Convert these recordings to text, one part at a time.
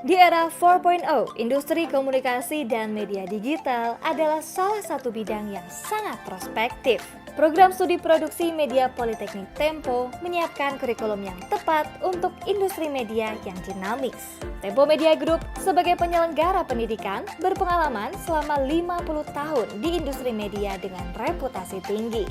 Di era 4.0, industri komunikasi dan media digital adalah salah satu bidang yang sangat prospektif. Program studi produksi media Politeknik Tempo menyiapkan kurikulum yang tepat untuk industri media yang dinamis. Tempo Media Group sebagai penyelenggara pendidikan berpengalaman selama 50 tahun di industri media dengan reputasi tinggi.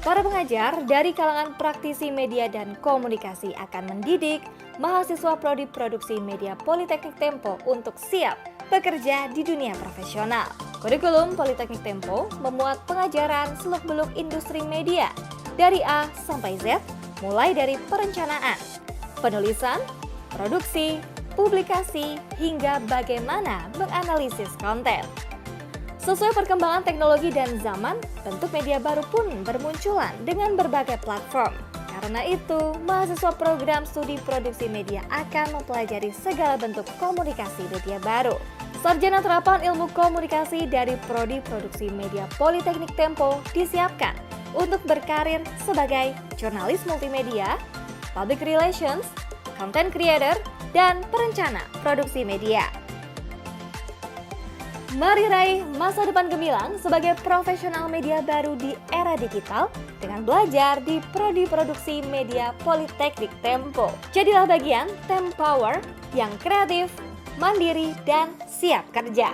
Para pengajar dari kalangan praktisi media dan komunikasi akan mendidik mahasiswa prodi produksi media Politeknik Tempo untuk siap bekerja di dunia profesional. Kurikulum Politeknik Tempo memuat pengajaran seluk-beluk industri media dari A sampai Z, mulai dari perencanaan, penulisan, produksi, publikasi, hingga bagaimana menganalisis konten. Sesuai perkembangan teknologi dan zaman, bentuk media baru pun bermunculan dengan berbagai platform. Karena itu, mahasiswa program studi produksi media akan mempelajari segala bentuk komunikasi media baru. Sarjana terapan ilmu komunikasi dari Prodi Produksi Media Politeknik Tempo disiapkan untuk berkarir sebagai jurnalis multimedia, public relations, content creator, dan perencana produksi media. Mari raih masa depan gemilang sebagai profesional media baru di era digital dengan belajar di Prodi Produksi Media Politeknik Tempo. Jadilah bagian Tempower yang kreatif, mandiri, dan siap kerja.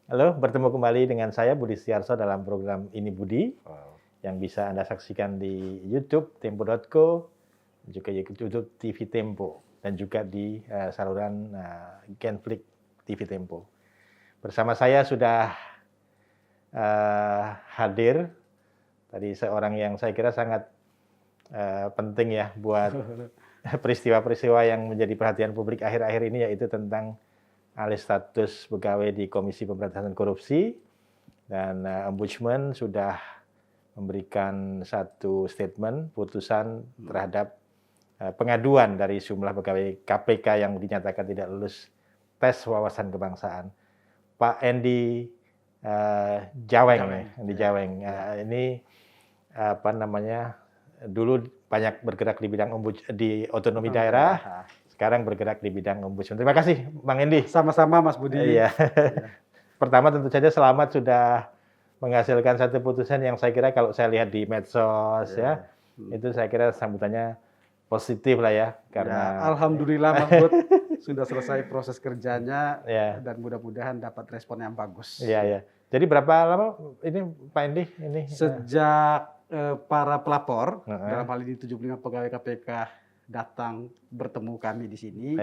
Halo, bertemu kembali dengan saya Budi Setiarso dalam program Ini Budi. Yang bisa Anda saksikan di YouTube tempo.co, juga YouTube TV Tempo, dan juga di saluran Genflix TV Tempo. Bersama saya sudah hadir tadi seorang yang saya kira sangat penting ya buat peristiwa-peristiwa yang menjadi perhatian publik akhir-akhir ini, yaitu tentang alih status pegawai di Komisi Pemberantasan Korupsi, dan Ombudsman sudah memberikan satu statement putusan terhadap pengaduan dari sejumlah pegawai KPK yang dinyatakan tidak lulus tes wawasan kebangsaan. Pak Endi Jaweng. Ini apa namanya, dulu banyak bergerak di bidang di otonomi daerah, sekarang bergerak di bidang ombudsman. Terima kasih, Bang Endi. Sama-sama, Mas Budi. Iya. Pertama tentu saja selamat sudah menghasilkan satu putusan yang saya kira kalau saya lihat di medsos itu saya kira sambutannya positif lah ya, karena Alhamdulillah Mas Bud sudah selesai proses kerjanya dan mudah-mudahan dapat respon yang bagus. Iya. Jadi berapa lama ini Pak Endi ini? Sejak para pelapor dalam hal ini 75 pegawai KPK datang bertemu kami di sini.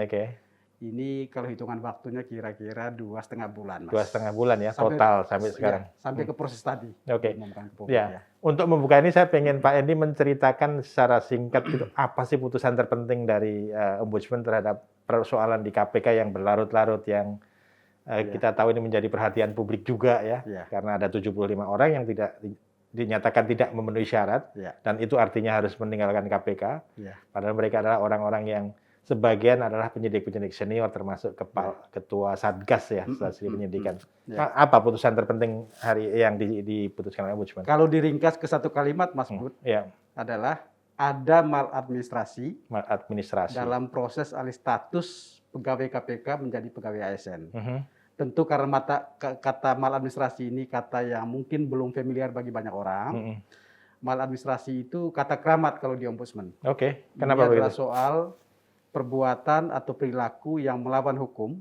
Ini kalau hitungan waktunya kira-kira 2,5 bulan, Mas. 2,5 bulan ya, total sampai sekarang. Sampai ke proses tadi. Untuk membuka ini saya pengen Pak Endi menceritakan secara singkat gitu, apa sih putusan terpenting dari Ombudsman terhadap persoalan di KPK yang berlarut-larut, yang kita tahu ini menjadi perhatian publik juga ya, karena ada 75 orang yang tidak dinyatakan tidak memenuhi syarat, dan itu artinya harus meninggalkan KPK, padahal mereka adalah orang-orang yang sebagian adalah penyidik-penyidik senior, termasuk ketua Satgas ya, stasiun penyidikan. Apa putusan terpenting hari yang diputuskan oleh Ombudsman? Kalau diringkas ke satu kalimat, Mas Bud, adalah ada maladministrasi dalam proses alih status pegawai KPK menjadi pegawai ASN. Tentu karena kata maladministrasi ini kata yang mungkin belum familiar bagi banyak orang. Maladministrasi itu kata keramat kalau di Ombudsman. Kenapa begitu? Adalah soal perbuatan atau perilaku yang melawan hukum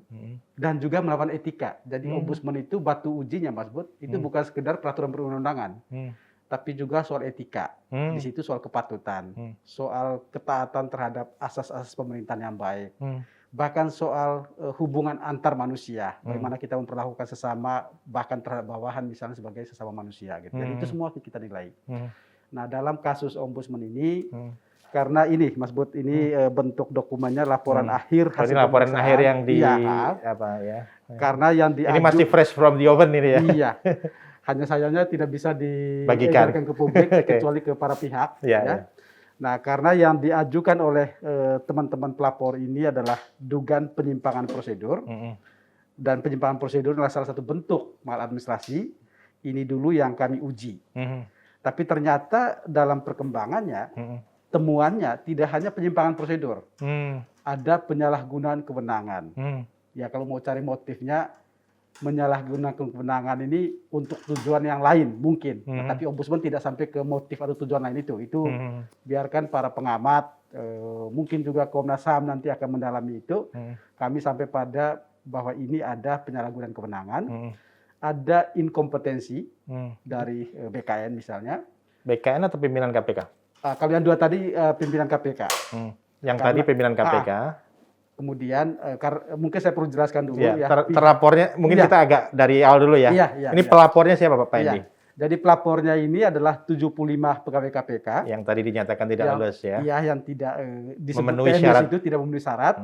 dan juga melawan etika. Jadi ombudsman itu batu ujinya, Mas Bud, itu bukan sekedar peraturan perundang-undangan, tapi juga soal etika. Di situ soal kepatutan, soal ketaatan terhadap asas-asas pemerintahan yang baik, bahkan soal hubungan antar manusia, bagaimana kita memperlakukan sesama, bahkan terhadap bawahan misalnya sebagai sesama manusia. Gitu. Dan itu semua kita nilai. Nah, dalam kasus ombudsman ini, karena ini, Mas Bud, ini bentuk dokumennya laporan akhir hasil laporan akhir yang di apa ya? Karena yang ini masih fresh from the oven ini ya. Iya. Hanya sayangnya tidak bisa dibagikan ke publik kecuali ke para pihak. Ya. Nah, karena yang diajukan oleh teman-teman pelapor ini adalah dugaan penyimpangan prosedur, dan penyimpangan prosedur adalah salah satu bentuk maladministrasi. Ini dulu yang kami uji. Tapi ternyata dalam perkembangannya, temuannya tidak hanya penyimpangan prosedur, ada penyalahgunaan kewenangan. Ya, kalau mau cari motifnya, menyalahgunakan kewenangan ini untuk tujuan yang lain mungkin, tapi ombudsman tidak sampai ke motif atau tujuan lain itu. Itu biarkan para pengamat, mungkin juga Komnas HAM nanti akan mendalami itu. Kami sampai pada bahwa ini ada penyalahgunaan kewenangan, ada inkompetensi dari BKN misalnya. BKN atau pimpinan KPK? Kalau yang dua tadi pimpinan KPK. Yang tadi pimpinan KPK. Kemudian mungkin saya perlu jelaskan dulu ya. Terlapornya mungkin kita agak dari awal dulu ya. Ini pelapornya siapa Pak Endi? Jadi pelapornya ini adalah 75 pegawai KPK. Yang tadi dinyatakan tidak lulus ya. Iya, yang tidak disebut memenuhi PNS syarat. Itu tidak memenuhi syarat.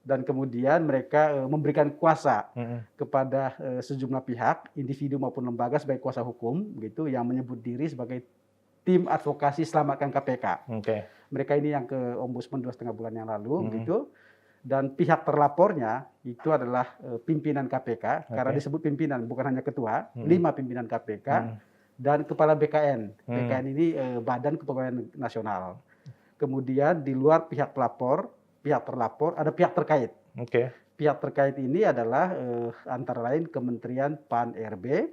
Dan kemudian mereka memberikan kuasa kepada sejumlah pihak, individu maupun lembaga sebagai kuasa hukum gitu, yang menyebut diri sebagai tim advokasi selamatkan KPK. Mereka ini yang ke ombudsman 2,5 bulan yang lalu, gitu. Dan pihak terlapornya itu adalah pimpinan KPK, karena disebut pimpinan, bukan hanya ketua, 5 pimpinan KPK dan kepala BKN. BKN ini Badan Kepegawaian Nasional. Kemudian di luar pihak pelapor, pihak terlapor, ada pihak terkait. Pihak terkait ini adalah antara lain Kementerian PAN-RB,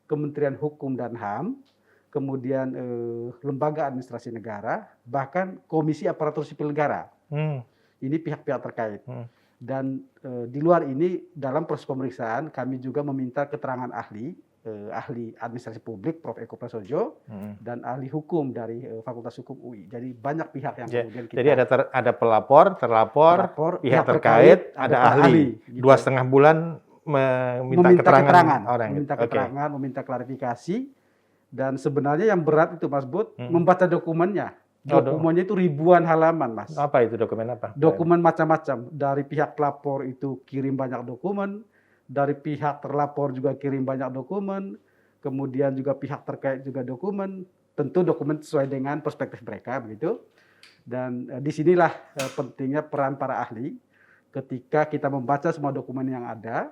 Kementerian Hukum dan HAM, kemudian lembaga administrasi negara, bahkan Komisi Aparatur Sipil Negara. Ini pihak-pihak terkait. Dan di luar ini dalam proses pemeriksaan kami juga meminta keterangan ahli administrasi publik Prof. Eko Prasojo dan ahli hukum dari Fakultas Hukum UI. Jadi banyak pihak yang kemudian kita. Jadi ada pelapor, terlapor, pihak terkait, ada ahli. Gitu. 2,5 bulan meminta keterangan orang. Meminta keterangan, meminta klarifikasi. Dan sebenarnya yang berat itu Mas Bud, membaca dokumennya. Dokumennya itu ribuan halaman, Mas. Apa itu dokumen apa? Dokumen macam-macam. Dari pihak pelapor itu kirim banyak dokumen, dari pihak terlapor juga kirim banyak dokumen, kemudian juga pihak terkait juga dokumen. Tentu dokumen sesuai dengan perspektif mereka, begitu. Dan disinilah pentingnya peran para ahli ketika kita membaca semua dokumen yang ada.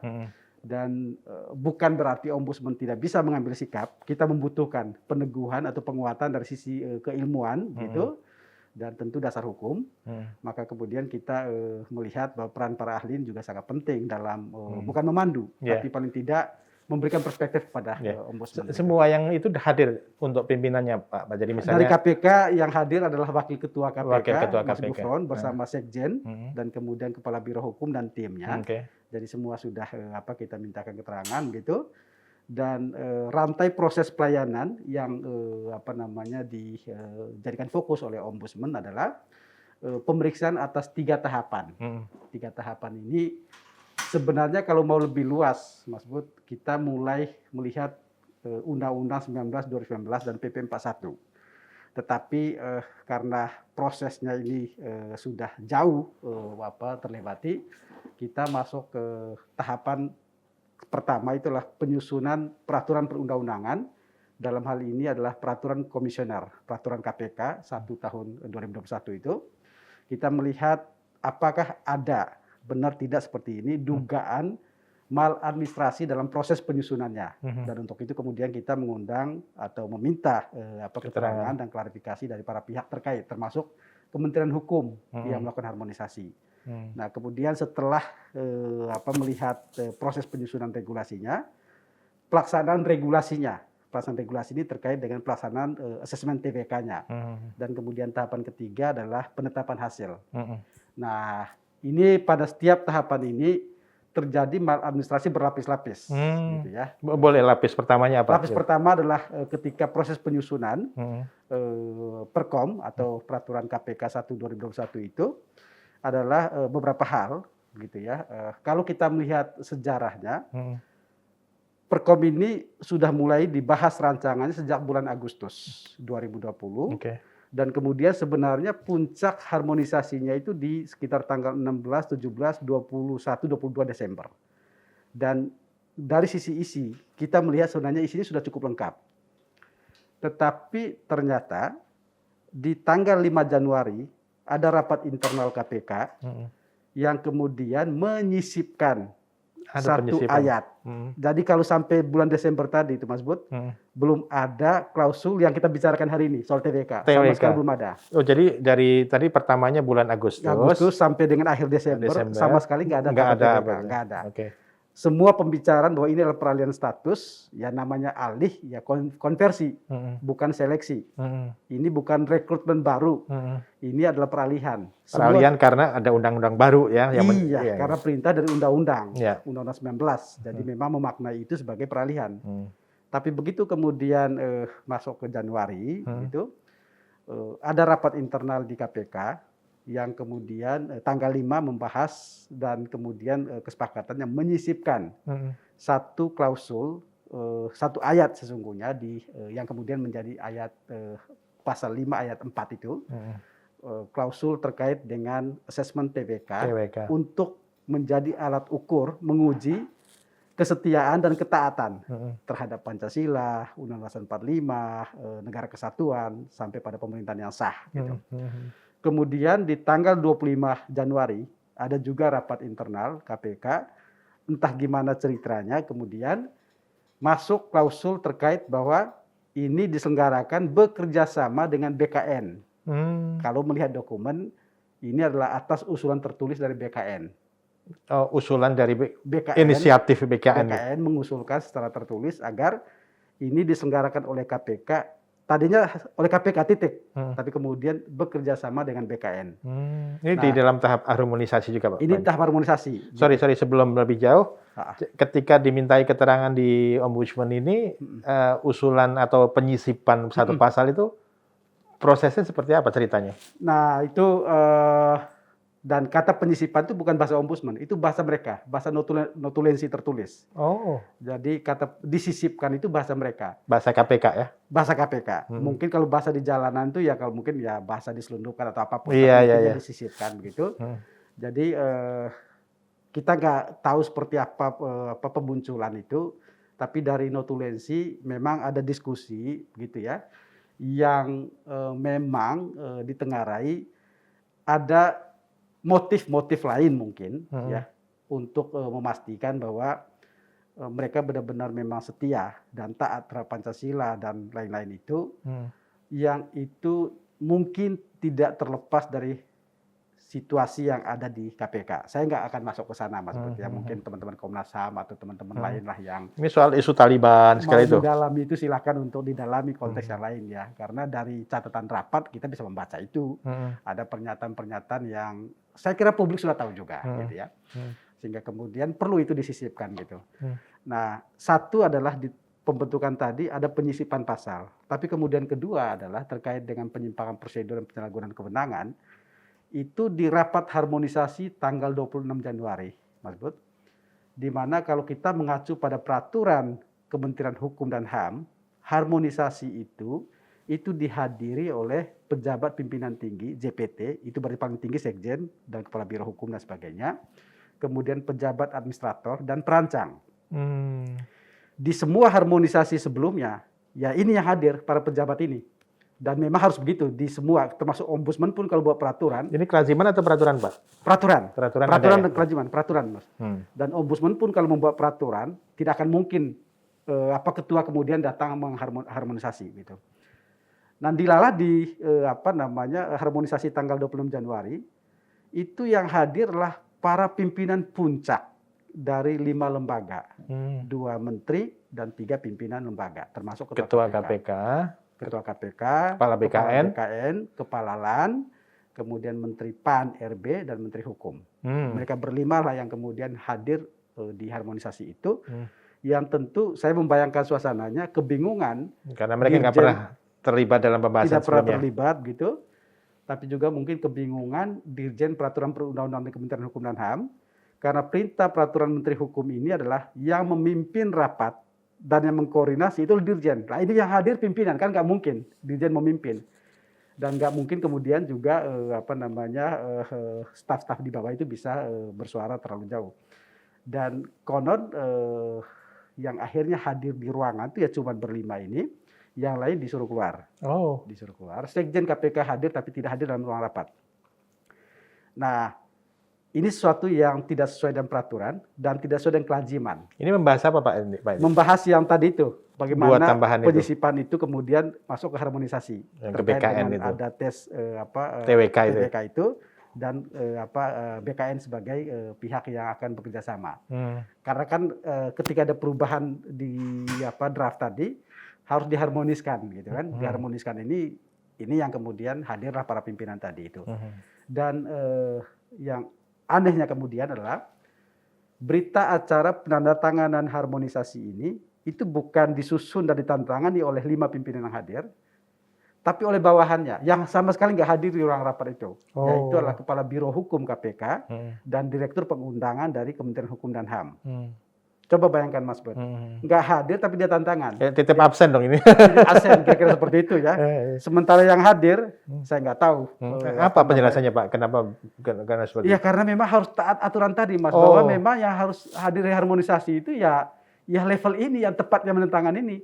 Dan bukan berarti ombudsman tidak bisa mengambil sikap, kita membutuhkan peneguhan atau penguatan dari sisi keilmuan gitu, dan tentu dasar hukum. Maka kemudian kita melihat bahwa peran para ahli juga sangat penting dalam bukan memandu, tapi paling tidak memberikan perspektif kepada ombudsman. Semua yang itu hadir untuk pimpinannya Pak. Jadi misalnya dari KPK yang hadir adalah Wakil Ketua KPK, Mas Gufron bersama Sekjen dan kemudian Kepala Biro Hukum dan timnya. Jadi semua sudah kita mintakan keterangan gitu. Dan rantai proses pelayanan yang dijadikan fokus oleh ombudsman adalah pemeriksaan atas 3 tahapan. 3 tahapan ini sebenarnya kalau mau lebih luas, Mas Bud, kita mulai melihat Undang-Undang 19 2019 dan PP 41. Tetapi karena prosesnya ini sudah jauh terlewati, kita masuk ke tahapan pertama, itulah penyusunan peraturan perundang-undangan. Dalam hal ini adalah peraturan komisioner, peraturan KPK 1 tahun 2021 itu. Kita melihat apakah ada benar tidak seperti ini dugaan maladministrasi dalam proses penyusunannya. Dan untuk itu kemudian kita mengundang atau meminta keterangan dan klarifikasi dari para pihak terkait, termasuk Kementerian Hukum yang melakukan harmonisasi. Nah, kemudian setelah melihat proses penyusunan regulasinya, pelaksanaan regulasinya. Pelaksanaan regulasi ini terkait dengan pelaksanaan asesmen TPK-nya. Dan kemudian tahapan ketiga adalah penetapan hasil. Nah, ini pada setiap tahapan ini terjadi maladministrasi berlapis-lapis. Gitu ya. Boleh lapis pertamanya apa? Lapis pertama adalah ketika proses penyusunan Perkom atau Peraturan KPK 1/2021 itu adalah beberapa hal, gitu ya. Kalau kita melihat sejarahnya, Perkom ini sudah mulai dibahas rancangannya sejak bulan Agustus 2020. Dan kemudian sebenarnya puncak harmonisasinya itu di sekitar tanggal 16, 17, 21, 22 Desember. Dan dari sisi isi, kita melihat sebenarnya isinya sudah cukup lengkap. Tetapi ternyata di tanggal 5 Januari ada rapat internal KPK yang kemudian menyisipkan satu ayat. Jadi kalau sampai bulan Desember tadi itu Mas Bud, belum ada klausul yang kita bicarakan hari ini soal TWK. Sama sekali belum ada. Oh, jadi dari tadi pertamanya bulan Agustus sampai dengan akhir Desember sama sekali nggak ada. Nggak ada. Semua pembicaraan bahwa ini adalah peralihan status, ya namanya alih, ya konversi, bukan seleksi. Ini bukan rekrutmen baru, ini adalah peralihan. Peralihan karena ada undang-undang baru ya. Iya, karena perintah dari undang-undang, Undang-Undang 19. Jadi memang memaknai itu sebagai peralihan. Tapi begitu kemudian masuk ke Januari, itu ada rapat internal di KPK, yang kemudian tanggal 5 membahas dan kemudian kesepakatannya menyisipkan satu klausul, satu ayat sesungguhnya yang kemudian menjadi ayat pasal 5 ayat 4 itu, klausul terkait dengan asesmen TWK untuk menjadi alat ukur menguji kesetiaan dan ketaatan terhadap Pancasila, Undang-Undang 45, negara kesatuan sampai pada pemerintahan yang sah gitu. Kemudian di tanggal 25 Januari ada juga rapat internal KPK, entah gimana ceritanya, kemudian masuk klausul terkait bahwa ini diselenggarakan bekerja sama dengan BKN. Kalau melihat dokumen, ini adalah atas usulan tertulis dari BKN. Usulan dari BKN, inisiatif BKN. BKN mengusulkan secara tertulis agar ini diselenggarakan oleh KPK. Tadinya oleh KPK tapi kemudian bekerja sama dengan BKN. Ini di dalam tahap harmonisasi juga, Pak? Ini tahap harmonisasi. Sorry, sebelum lebih jauh, ketika dimintai keterangan di Ombudsman ini, usulan atau penyisipan satu pasal itu, prosesnya seperti apa ceritanya? Nah, itu dan kata penyisipan itu bukan bahasa Ombudsman, itu bahasa mereka, bahasa notulensi tertulis. Jadi kata disisipkan itu bahasa mereka. Bahasa KPK ya? Bahasa KPK. Mungkin kalau bahasa di jalanan itu ya kalau mungkin ya bahasa diselundupkan atau apapun. Iya. Disisipkan begitu. Jadi kita nggak tahu seperti apa pemunculan itu, tapi dari notulensi memang ada diskusi gitu ya, yang memang ditengarai ada motif-motif lain mungkin ya untuk memastikan bahwa mereka benar-benar memang setia dan taat terhadap Pancasila dan lain-lain itu, yang itu mungkin tidak terlepas dari situasi yang ada di KPK. Saya nggak akan masuk ke sana, Mas. Ya mungkin teman-teman Komnas HAM atau teman-teman lain lah yang ini soal isu Taliban sekali itu. Didalami itu silakan untuk didalami konteks yang lain ya, karena dari catatan rapat kita bisa membaca itu. Ada pernyataan-pernyataan yang saya kira publik sudah tahu juga, gitu ya. Sehingga kemudian perlu itu disisipkan gitu. Nah, satu adalah di pembentukan tadi ada penyisipan pasal, tapi kemudian kedua adalah terkait dengan penyimpangan prosedur dan penyalahgunaan kewenangan. Itu di rapat harmonisasi tanggal 26 Januari, Mas Bud. Di mana kalau kita mengacu pada peraturan Kementerian Hukum dan HAM, harmonisasi itu dihadiri oleh pejabat pimpinan tinggi, JPT, itu berarti paling tinggi Sekjen dan Kepala Biro Hukum dan sebagainya. Kemudian pejabat administrator dan perancang. Di semua harmonisasi sebelumnya, ya ini yang hadir para pejabat ini. Dan memang harus begitu di semua, termasuk Ombudsman pun kalau buat peraturan. Ini kelaziman atau peraturan, Pak? Peraturan dan ya? kelaziman, peraturan, Mas. Dan Ombudsman pun kalau membuat peraturan tidak akan mungkin ketua kemudian datang mengharmonisasi gitu. Nah, dilalah di harmonisasi tanggal 26 Januari itu yang hadir adalah para pimpinan puncak dari 5 lembaga, 2 menteri dan 3 pimpinan lembaga, termasuk Ketua KPK, Ketua KPK, Kepala BKN, Kepala LAN, kemudian Menteri PAN, RB, dan Menteri Hukum. Mereka berlima lah yang kemudian hadir di harmonisasi itu. Yang tentu saya membayangkan suasananya kebingungan. Karena mereka nggak pernah terlibat dalam pembahasan tidak pernah terlibat gitu. Tapi juga mungkin kebingungan Dirjen Peraturan Perundang-undangan di Kementerian Hukum dan HAM. Karena perintah peraturan Menteri Hukum ini adalah yang memimpin rapat dan yang mengkoordinasi itu Dirjen. Nah ini yang hadir pimpinan, kan nggak mungkin Dirjen memimpin. Dan nggak mungkin kemudian juga staf-staf di bawah itu bisa bersuara terlalu jauh. Dan konon yang akhirnya hadir di ruangan itu ya cuma berlima ini, yang lain disuruh keluar. Disuruh keluar. Sekjen KPK hadir tapi tidak hadir dalam ruang rapat. Nah, ini sesuatu yang tidak sesuai dengan peraturan dan tidak sesuai dengan kelaziman. Ini membahas apa Pak? Membahas yang tadi itu, bagaimana penyisipan itu kemudian masuk ke harmonisasi. Yang ke BKN itu. Ada tes TWK itu dan BKN sebagai pihak yang akan bekerja sama. Karena kan ketika ada perubahan di draft tadi harus diharmoniskan gitu kan. Diharmoniskan ini yang kemudian hadirlah para pimpinan tadi itu. Dan yang anehnya kemudian adalah berita acara penandatanganan harmonisasi ini itu bukan disusun dan ditantangani oleh 5 pimpinan yang hadir, tapi oleh bawahannya yang sama sekali nggak hadir di ruang rapat itu. Yaitu adalah Kepala Biro Hukum KPK dan Direktur Pengundangan dari Kementerian Hukum dan HAM. Coba bayangkan Mas Bud, nggak hadir tapi dia tantangan. Ya, titip absen dong ini. Absen kira-kira seperti itu ya. Sementara yang hadir, saya nggak tahu. Apa penjelasannya Pak? Kenapa? Karena seperti ya karena memang harus taat aturan tadi Mas, bahwa memang yang harus hadir di harmonisasi itu ya level ini yang tepatnya menentangkan ini.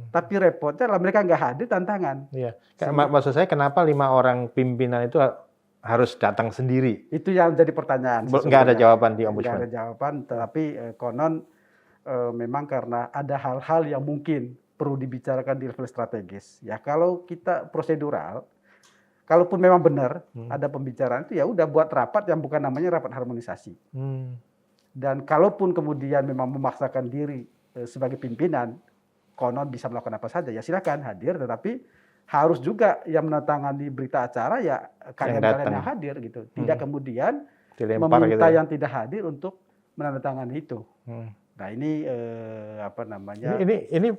Tapi repotnya lah mereka nggak hadir tantangan. Iya. Maksud saya kenapa 5 orang pimpinan itu harus datang sendiri? Itu yang jadi pertanyaan. Nggak ada jawaban di Ombudsman. Nggak ada jawaban, tetapi konon memang karena ada hal-hal yang mungkin perlu dibicarakan di level strategis. Ya kalau kita prosedural, kalaupun memang benar ada pembicaraan itu ya udah buat rapat yang bukan namanya rapat harmonisasi. Dan kalaupun kemudian memang memaksakan diri sebagai pimpinan, konon bisa melakukan apa saja, ya silakan hadir, tetapi harus juga yang menandatangani berita acara ya kalian-kalian yang hadir gitu. Tidak kemudian dilempar meminta gitu. Yang tidak hadir untuk menandatangani itu. Nah ini Ini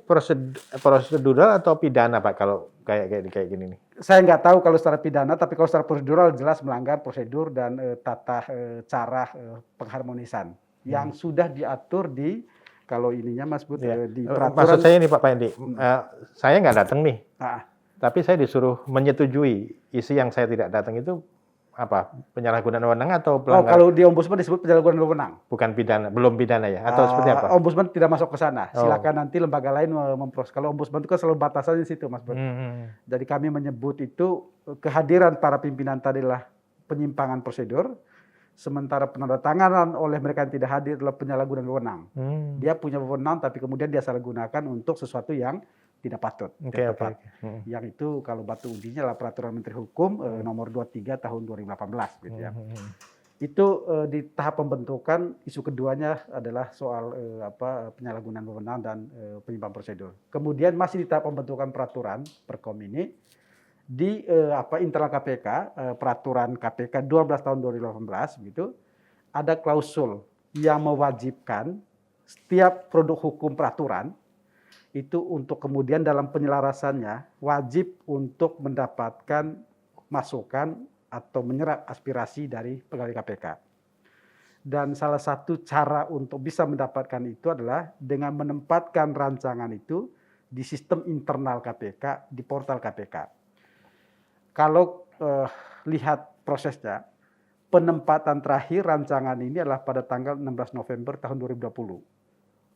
prosedural atau pidana Pak kalau kayak gini nih? Saya nggak tahu kalau secara pidana, tapi kalau secara prosedural jelas melanggar prosedur dan tata cara pengharmonisan yang sudah diatur di kalau ininya Mas Bud di peraturan. Maksud saya ini Pak Pendi, saya nggak datang nih, tapi saya disuruh menyetujui isi yang saya tidak datang itu. Apa penyalahgunaan wewenang atau pelanggaran? Kalau di Ombudsman disebut penyalahgunaan wewenang. Bukan pidana, belum pidana ya? Atau seperti apa? Ombudsman tidak masuk ke sana. Silakan nanti lembaga lain memproses. Kalau Ombudsman itu kan selalu batasannya di situ, Mas Bud. Jadi kami menyebut itu kehadiran para pimpinan tadi adalah penyimpangan prosedur, sementara penandatanganan oleh mereka yang tidak hadir adalah penyalahgunaan wewenang. Dia punya wewenang, tapi kemudian dia salah gunakan untuk sesuatu yang tidak patut. Yang itu kalau batu ujinya adalah Peraturan Menteri Hukum nomor 23 tahun 2018 gitu ya. Itu di tahap pembentukan, isu keduanya adalah soal penyalahgunaan wewenang dan penyimpangan prosedur. Kemudian masih di tahap pembentukan peraturan Perkom ini di internal KPK, peraturan KPK 12 tahun 2018 gitu, ada klausul yang mewajibkan setiap produk hukum peraturan itu untuk kemudian dalam penyelarasannya wajib untuk mendapatkan masukan atau menyerap aspirasi dari pegawai KPK. Dan salah satu cara untuk bisa mendapatkan itu adalah dengan menempatkan rancangan itu di sistem internal KPK, di portal KPK. Kalau lihat prosesnya, penempatan terakhir rancangan ini adalah pada tanggal 16 November tahun 2020.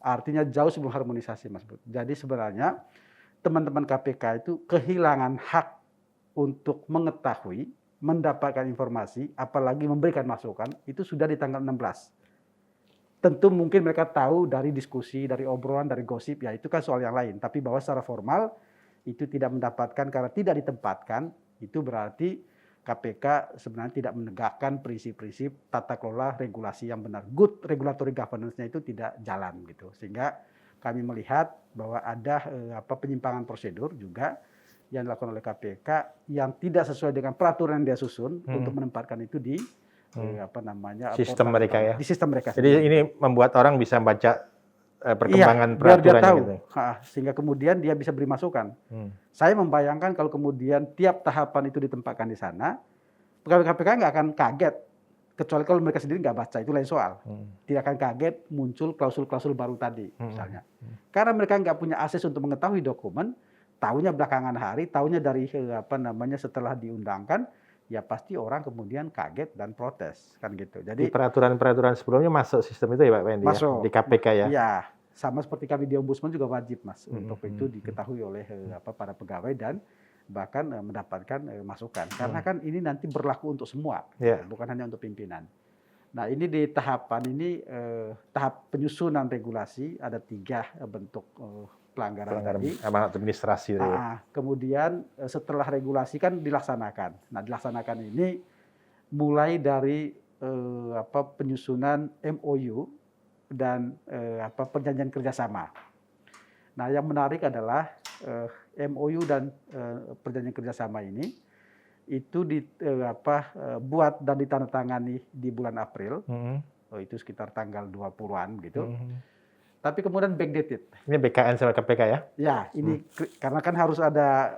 Artinya jauh sebelum harmonisasi, Mas Bud. Jadi sebenarnya teman-teman KPK itu kehilangan hak untuk mengetahui, mendapatkan informasi, apalagi memberikan masukan, itu sudah di tanggal 16. Tentu mungkin mereka tahu dari diskusi, dari obrolan, dari gosip, ya itu kan soal yang lain. Tapi bahwa secara formal itu tidak mendapatkan karena tidak ditempatkan, itu berarti KPK sebenarnya tidak menegakkan prinsip-prinsip tata kelola regulasi yang benar. Good regulatory governance-nya itu tidak jalan gitu. Sehingga kami melihat bahwa ada penyimpangan prosedur juga yang dilakukan oleh KPK yang tidak sesuai dengan peraturan yang dia susun untuk menempatkan itu di sistem mereka ya. Di sistem mereka. Jadi ini membuat orang bisa baca perkembangan biar dia peraturannya tahu, gitu. Sehingga kemudian dia bisa beri masukan. Saya membayangkan kalau kemudian tiap tahapan itu ditempatkan di sana, pegawai KPK nggak akan kaget, kecuali kalau mereka sendiri nggak baca, itu lain soal. Tidak akan kaget muncul klausul-klausul baru tadi, misalnya. Karena mereka nggak punya akses untuk mengetahui dokumen, tahunya belakangan hari, tahunya dari setelah diundangkan, ya pasti orang kemudian kaget dan protes, kan gitu. Jadi peraturan-peraturan sebelumnya masuk sistem itu ya Pak Wendy, masuk ya? Di KPK ya? Iya, sama seperti kami di Ombudsman juga wajib Mas untuk itu diketahui oleh para pegawai dan bahkan mendapatkan masukan. Karena kan ini nanti berlaku untuk semua, bukan hanya untuk pimpinan. Nah ini di tahapan ini tahap penyusunan regulasi ada 3 bentuk pelanggaran tadi. Amanat administrasi. Kemudian setelah regulasi kan dilaksanakan. Nah dilaksanakan ini mulai dari penyusunan MOU dan perjanjian kerjasama. Nah yang menarik adalah MOU dan perjanjian kerjasama ini itu buat dan ditandatangani di bulan April. Itu sekitar tanggal 20-an gitu. Tapi kemudian backdated. Ini BKN sama KPK ya? Ya, ini karena kan harus ada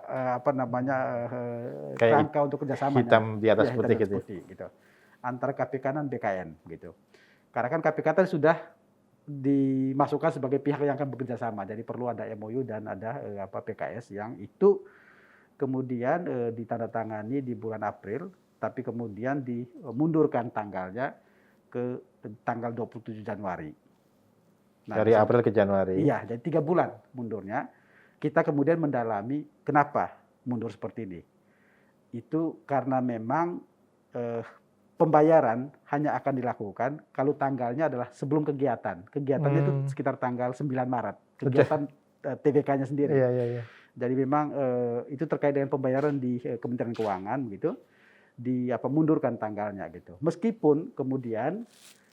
kerangka untuk kerjasama. Hitam di atas putih gitu. Antara KPK dan BKN gitu. Karena kan KPK tadi sudah dimasukkan sebagai pihak yang akan bekerja sama. Jadi perlu ada MOU dan ada PKS yang itu kemudian ditandatangani di bulan April, tapi kemudian dimundurkan tanggalnya ke tanggal 27 Januari. Nah, dari April ke Januari. Iya, jadi 3 bulan mundurnya. Kita kemudian mendalami kenapa mundur seperti ini. Itu karena memang pembayaran hanya akan dilakukan kalau tanggalnya adalah sebelum kegiatan. Kegiatannya itu sekitar tanggal 9 Maret. Kegiatan TBK-nya sendiri. Iya. Jadi memang itu terkait dengan pembayaran di Kementerian Keuangan gitu. Mundurkan tanggalnya gitu. Meskipun kemudian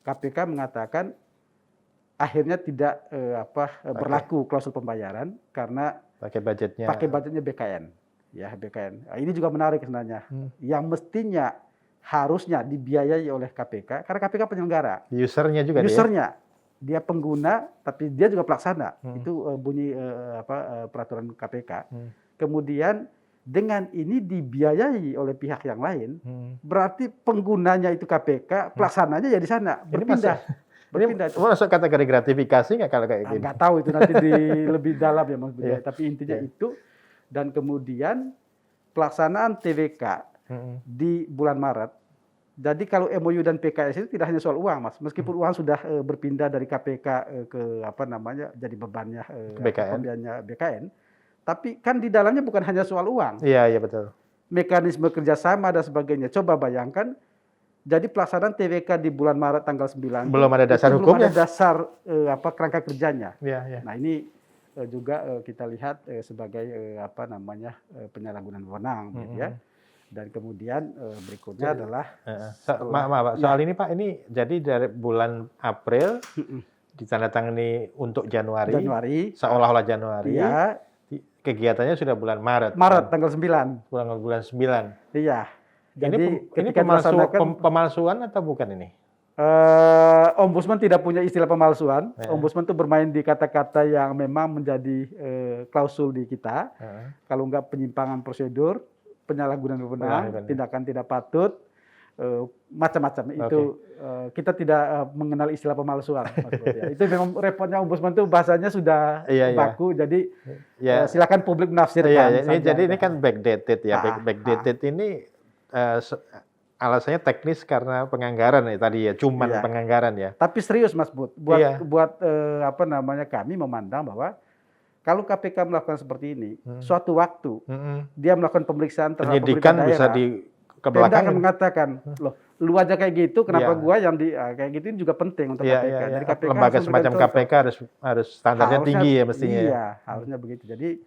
KPK mengatakan akhirnya tidak berlaku klausul pembayaran karena pakai budgetnya BKN. Ya, BKN. Nah, ini juga menarik sebenarnya. Yang mestinya harusnya dibiayai oleh KPK karena KPK penyelenggara. Usernya juga dia pengguna tapi dia juga pelaksana. Itu bunyi peraturan KPK. Kemudian dengan ini dibiayai oleh pihak yang lain, berarti penggunanya itu KPK, pelaksananya ya di sana, berpindah. Ini masuk kategori gratifikasi nggak kalau kayak gini? Nggak tahu itu nanti lebih dalam ya Mas Budi. Tapi intinya itu. Dan kemudian pelaksanaan TWK di bulan Maret. Jadi kalau MOU dan PKS itu tidak hanya soal uang Mas. Meskipun uang sudah berpindah dari KPK ke jadi bebannya BKN. Tapi kan di dalamnya bukan hanya soal uang. Iya betul. Mekanisme kerjasama dan sebagainya. Coba bayangkan. Jadi pelaksanaan TWK di bulan Maret tanggal 9 belum ada dasar hukumnya. Belum ada dasar kerangka kerjanya. Ya. Nah, ini juga kita lihat sebagai penyalahgunaan wewenang gitu ya. Dan kemudian berikutnya adalah Pak, soal ini Pak, ini jadi dari bulan April ditandatangani untuk Januari seolah-olah Januari. Iya. Kegiatannya sudah bulan Maret. Tanggal 9. Bulan 9. Iya. Jadi ini pemalsuan atau bukan ini? Ombudsman tidak punya istilah pemalsuan. Ombudsman itu bermain di kata-kata yang memang menjadi klausul di kita. Kalau enggak penyimpangan prosedur, penyalahgunaan wewenang, tindakan tidak patut, macam-macam. Itu kita tidak mengenal istilah pemalsuan. Itu memang repotnya Ombudsman itu bahasanya sudah baku. Jadi silakan publik menafsirkan. Jadi ini kan backdated ya. Backdated ini alasannya teknis karena penganggaran ya tadi ya, cuman penganggaran ya. Tapi serius Mas Bud, buat kami memandang bahwa kalau KPK melakukan seperti ini, suatu waktu dia melakukan pemeriksaan terhadap penyidikan bisa ke belakang akan mengatakan, loh, lu aja kayak gitu, kenapa gua yang kayak gitu, ini juga penting untuk KPK. Jadi KPK lembaga semacam KPK harus standarnya tinggi ya mestinya. Iya, harusnya begitu. Jadi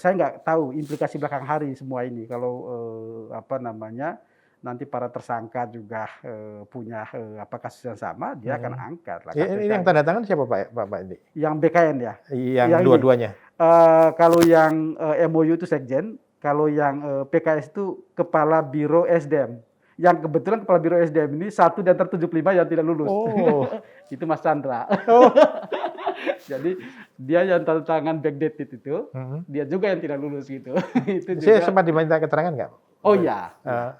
saya nggak tahu implikasi belakang hari semua ini. Kalau nanti para tersangka juga punya kasus yang sama, dia akan angkat. Lah, ini yang tanda tangan siapa Pak ini? Yang BKN ya? Yang dua-duanya? Kalau yang MOU itu Sekjen, kalau yang PKS itu Kepala Biro SDM. Yang kebetulan Kepala Biro SDM ini 1 di antara 75 yang tidak lulus. Oh. Itu Mas Chandra. Oh. Jadi dia yang tanda tangan backdated itu, dia juga yang tidak lulus gitu. Itu juga. Saya sempat diminta keterangan nggak? Oh iya,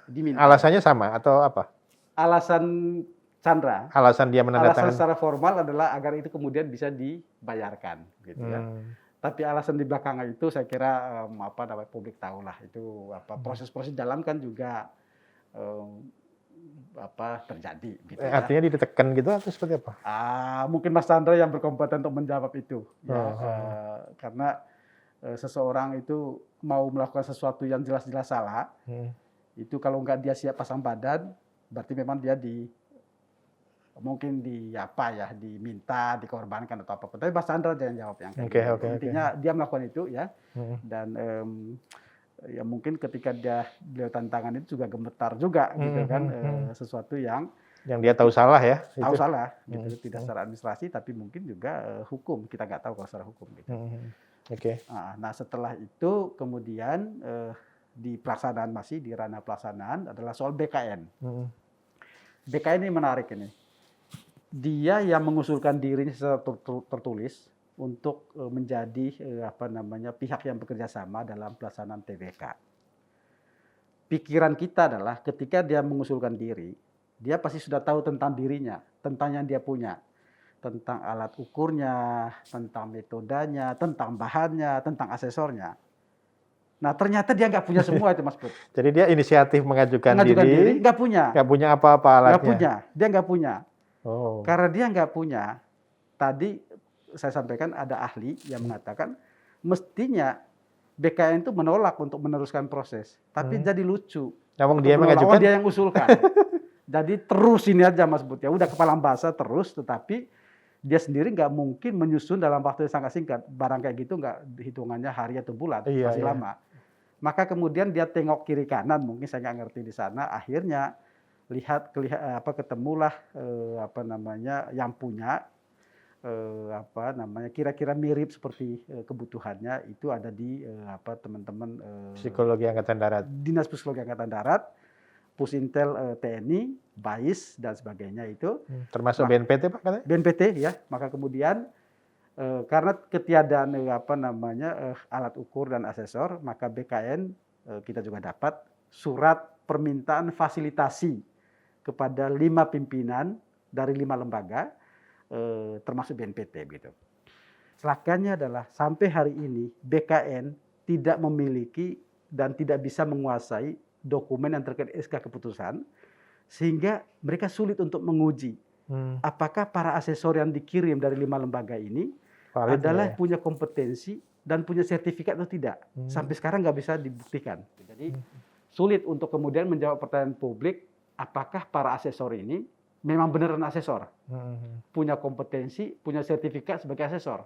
diminta. Alasannya sama atau apa? Alasan Chandra. Alasan dia menandatangani. Alasan secara formal adalah agar itu kemudian bisa dibayarkan, gitu ya. Tapi alasan di belakangnya itu saya kira publik tahu lah itu proses-proses dalam kan juga terjadi. Gitu artinya ditekan gitu atau seperti apa? Mungkin Mas Chandra yang berkompeten untuk menjawab itu, ya. Karena seseorang itu mau melakukan sesuatu yang jelas-jelas salah, itu kalau nggak dia siap pasang badan, berarti memang dia mungkin diminta, dikorbankan atau apa. Tapi Mas Chandra yang jawab yang intinya dia melakukan itu ya, dan ya mungkin ketika beliau tantangan itu juga gemetar juga gitu kan, sesuatu yang dia tahu salah ya. Tahu salah, gitu, tidak secara administrasi tapi mungkin juga hukum, kita nggak tahu kalau secara hukum gitu. Nah setelah itu kemudian di pelaksanaan masih di ranah pelaksanaan adalah soal BKN. BKN ini menarik ini. Dia yang mengusulkan dirinya secara tertulis untuk menjadi pihak yang bekerja sama dalam pelaksanaan TBK. Pikiran kita adalah ketika dia mengusulkan diri, dia pasti sudah tahu tentang dirinya, tentang yang dia punya, tentang alat ukurnya, tentang metodenya, tentang bahannya, tentang asesornya. Nah ternyata dia nggak punya semua itu Mas Put. Jadi dia inisiatif mengajukan diri, nggak punya. Nggak punya apa-apa alatnya. Nggak punya, dia nggak punya. Oh. Karena dia nggak punya, tadi saya sampaikan ada ahli yang mengatakan mestinya BKN itu menolak untuk meneruskan proses, tapi jadi lucu. Dia mengajukan? Dia yang usulkan. Jadi terus ini aja Mas Bud ya, udah kepala basah terus, tetapi dia sendiri nggak mungkin menyusun dalam waktu yang sangat singkat. Barang kayak gitu nggak hitungannya hari atau bulan, masih lama. Maka kemudian dia tengok kiri kanan, mungkin saya nggak ngerti di sana. Akhirnya ketemulah yang punya kira-kira mirip seperti kebutuhannya itu ada di teman-teman Psikologi Angkatan Darat, Dinas Psikologi Angkatan Darat, Pusintel TNI, BAIS dan sebagainya itu. Termasuk BNPT Pak katanya? BNPT ya. Maka kemudian karena ketiadaan alat ukur dan asesor, maka BKN kita juga dapat surat permintaan fasilitasi kepada 5 pimpinan dari 5 lembaga termasuk BNPT gitu. Celakanya adalah sampai hari ini BKN tidak memiliki dan tidak bisa menguasai dokumen yang terkait SK keputusan, sehingga mereka sulit untuk menguji apakah para asesor yang dikirim dari 5 lembaga ini adalah punya kompetensi dan punya sertifikat atau tidak. Sampai sekarang nggak bisa dibuktikan. Jadi sulit untuk kemudian menjawab pertanyaan publik, apakah para asesor ini memang beneran asesor, punya kompetensi, punya sertifikat sebagai asesor.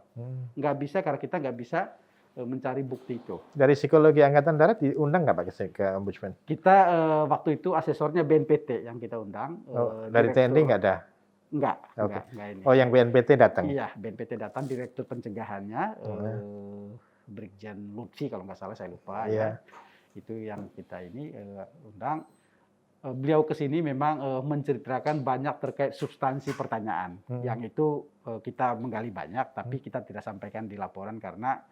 Nggak bisa, karena kita nggak bisa mencari bukti itu. Dari Psikologi Angkatan Darat diundang nggak Pak ke Ombudsman? Kita waktu itu asesornya BNPT yang kita undang. Dari TNI nggak ada? Enggak ini. Oh, yang BNPT datang? Iya, BNPT datang, Direktur Pencegahannya, Brigjen Lutfi kalau nggak salah, saya lupa. Ya. Itu yang kita ini undang. Beliau ke sini memang menceritakan banyak terkait substansi pertanyaan. Yang itu kita menggali banyak, tapi kita tidak sampaikan di laporan karena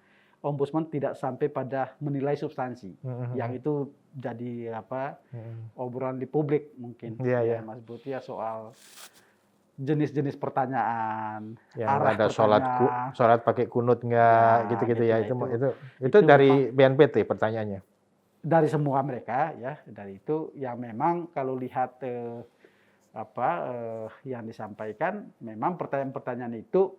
Ombudsman tidak sampai pada menilai substansi. Yang itu jadi obrolan di publik mungkin. Mas Buti ya soal jenis-jenis pertanyaan. Ada sholat pakai kunut nggak, gitu-gitu ya. Itu dari BNPT pertanyaannya. Dari semua mereka ya, dari itu yang memang kalau lihat yang disampaikan, memang pertanyaan-pertanyaan itu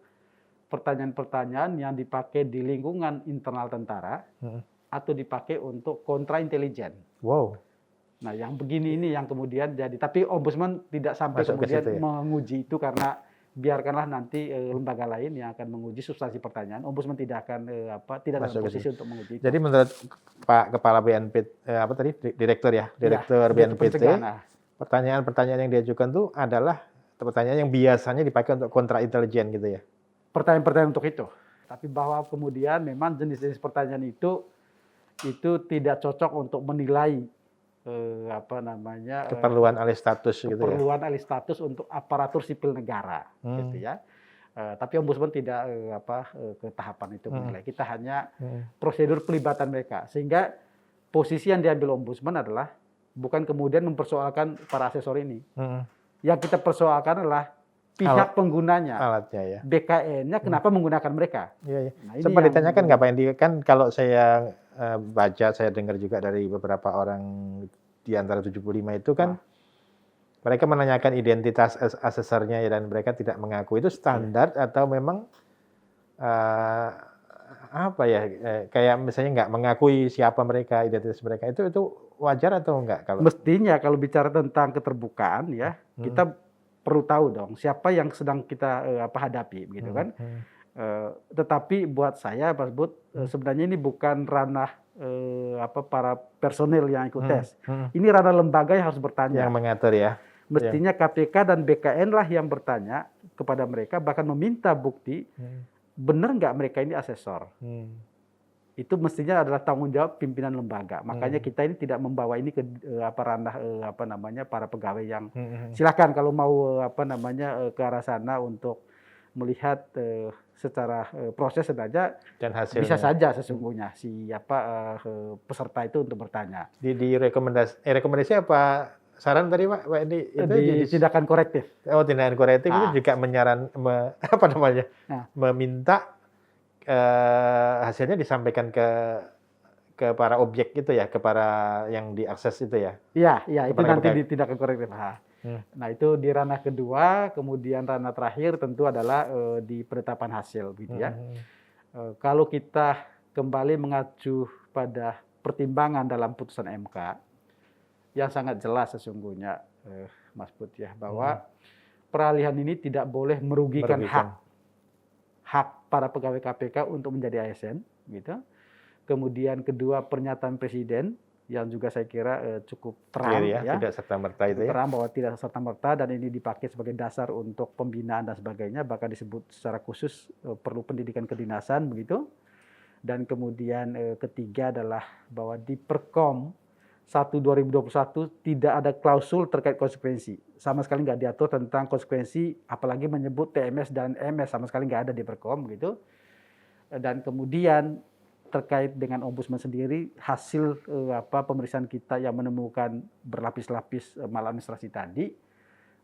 pertanyaan-pertanyaan yang dipakai di lingkungan internal tentara atau dipakai untuk kontra intelijen. Wow. Nah, yang begini ini yang kemudian jadi, tapi Ombudsman tidak sampai kemudian menguji itu karena biarkanlah nanti lembaga lain yang akan menguji substansi pertanyaan. Ombudsman tidak akan tidak dalam posisi untuk menguji. Jadi menurut Pak Kepala BNPT Direktur BNPT, pertanyaan-pertanyaan yang diajukan itu adalah pertanyaan yang biasanya dipakai untuk kontra intelijen gitu ya. Pertanyaan-pertanyaan untuk itu. Tapi bahwa kemudian memang jenis-jenis pertanyaan itu tidak cocok untuk menilai keperluan alih status gitu ya. Keperluan alih status untuk aparatur sipil negara gitu ya. Tapi Ombudsman tidak ke tahapan itu menilai. Kita hanya prosedur pelibatan mereka. Sehingga posisi yang diambil Ombudsman adalah bukan kemudian mempersoalkan para asesor ini. Yang kita persoalkan adalah pihak penggunanya, alatnya ya. BKN-nya kenapa menggunakan mereka. Iya. Nah, sempat ditanyakan nggak Pak Endi, kan kalau saya baca, saya dengar juga dari beberapa orang di antara 75 itu kan mereka menanyakan identitas asesornya ya, dan mereka tidak mengaku. Itu standar atau memang kayak misalnya nggak mengakui siapa mereka, identitas mereka, itu wajar atau enggak? Mestinya kalau bicara tentang keterbukaan ya, kita perlu tahu dong siapa yang sedang kita hadapi gitu kan. Tetapi buat saya Mas Bud, sebenarnya ini bukan ranah para personel yang ikut tes. Ini ranah lembaga yang harus bertanya. Yang mengatur ya. Mestinya KPK dan BKN lah yang bertanya kepada mereka, bahkan meminta bukti benar nggak mereka ini asesor. Itu mestinya adalah tanggung jawab pimpinan lembaga. Makanya kita ini tidak membawa ini ke ranah para pegawai yang silakan kalau mau ke arah sana untuk melihat secara proses saja dan hasilnya. Bisa saja sesungguhnya peserta itu untuk bertanya. Di rekomendasi apa saran tadi Pak Endi? Di tindakan korektif. Oh, tindakan korektif itu juga meminta hasilnya disampaikan ke para objek itu ya, ke para yang diakses itu ya. Iya, itu nanti di tindakan korektif. Nah, itu di ranah kedua, kemudian ranah terakhir tentu adalah di penetapan hasil gitu ya. Kalau kita kembali mengacu pada pertimbangan dalam putusan MK yang sangat jelas sesungguhnya Mas Bud ya, bahwa peralihan ini tidak boleh merugikan hak para pegawai KPK untuk menjadi ASN gitu. Kemudian kedua, pernyataan Presiden yang juga saya kira cukup terang ya, tidak serta-merta itu ya. Terang bahwa tidak serta-merta dan ini dipakai sebagai dasar untuk pembinaan dan sebagainya, bahkan disebut secara khusus perlu pendidikan kedinasan begitu. Dan kemudian ketiga adalah bahwa di Perkom 1/2021 tidak ada klausul terkait konsekuensi. Sama sekali nggak diatur tentang konsekuensi, apalagi menyebut TMS dan MS, sama sekali nggak ada di Perkom gitu. Dan kemudian terkait dengan Ombudsman sendiri, hasil pemeriksaan kita yang menemukan berlapis-lapis maladministrasi tadi,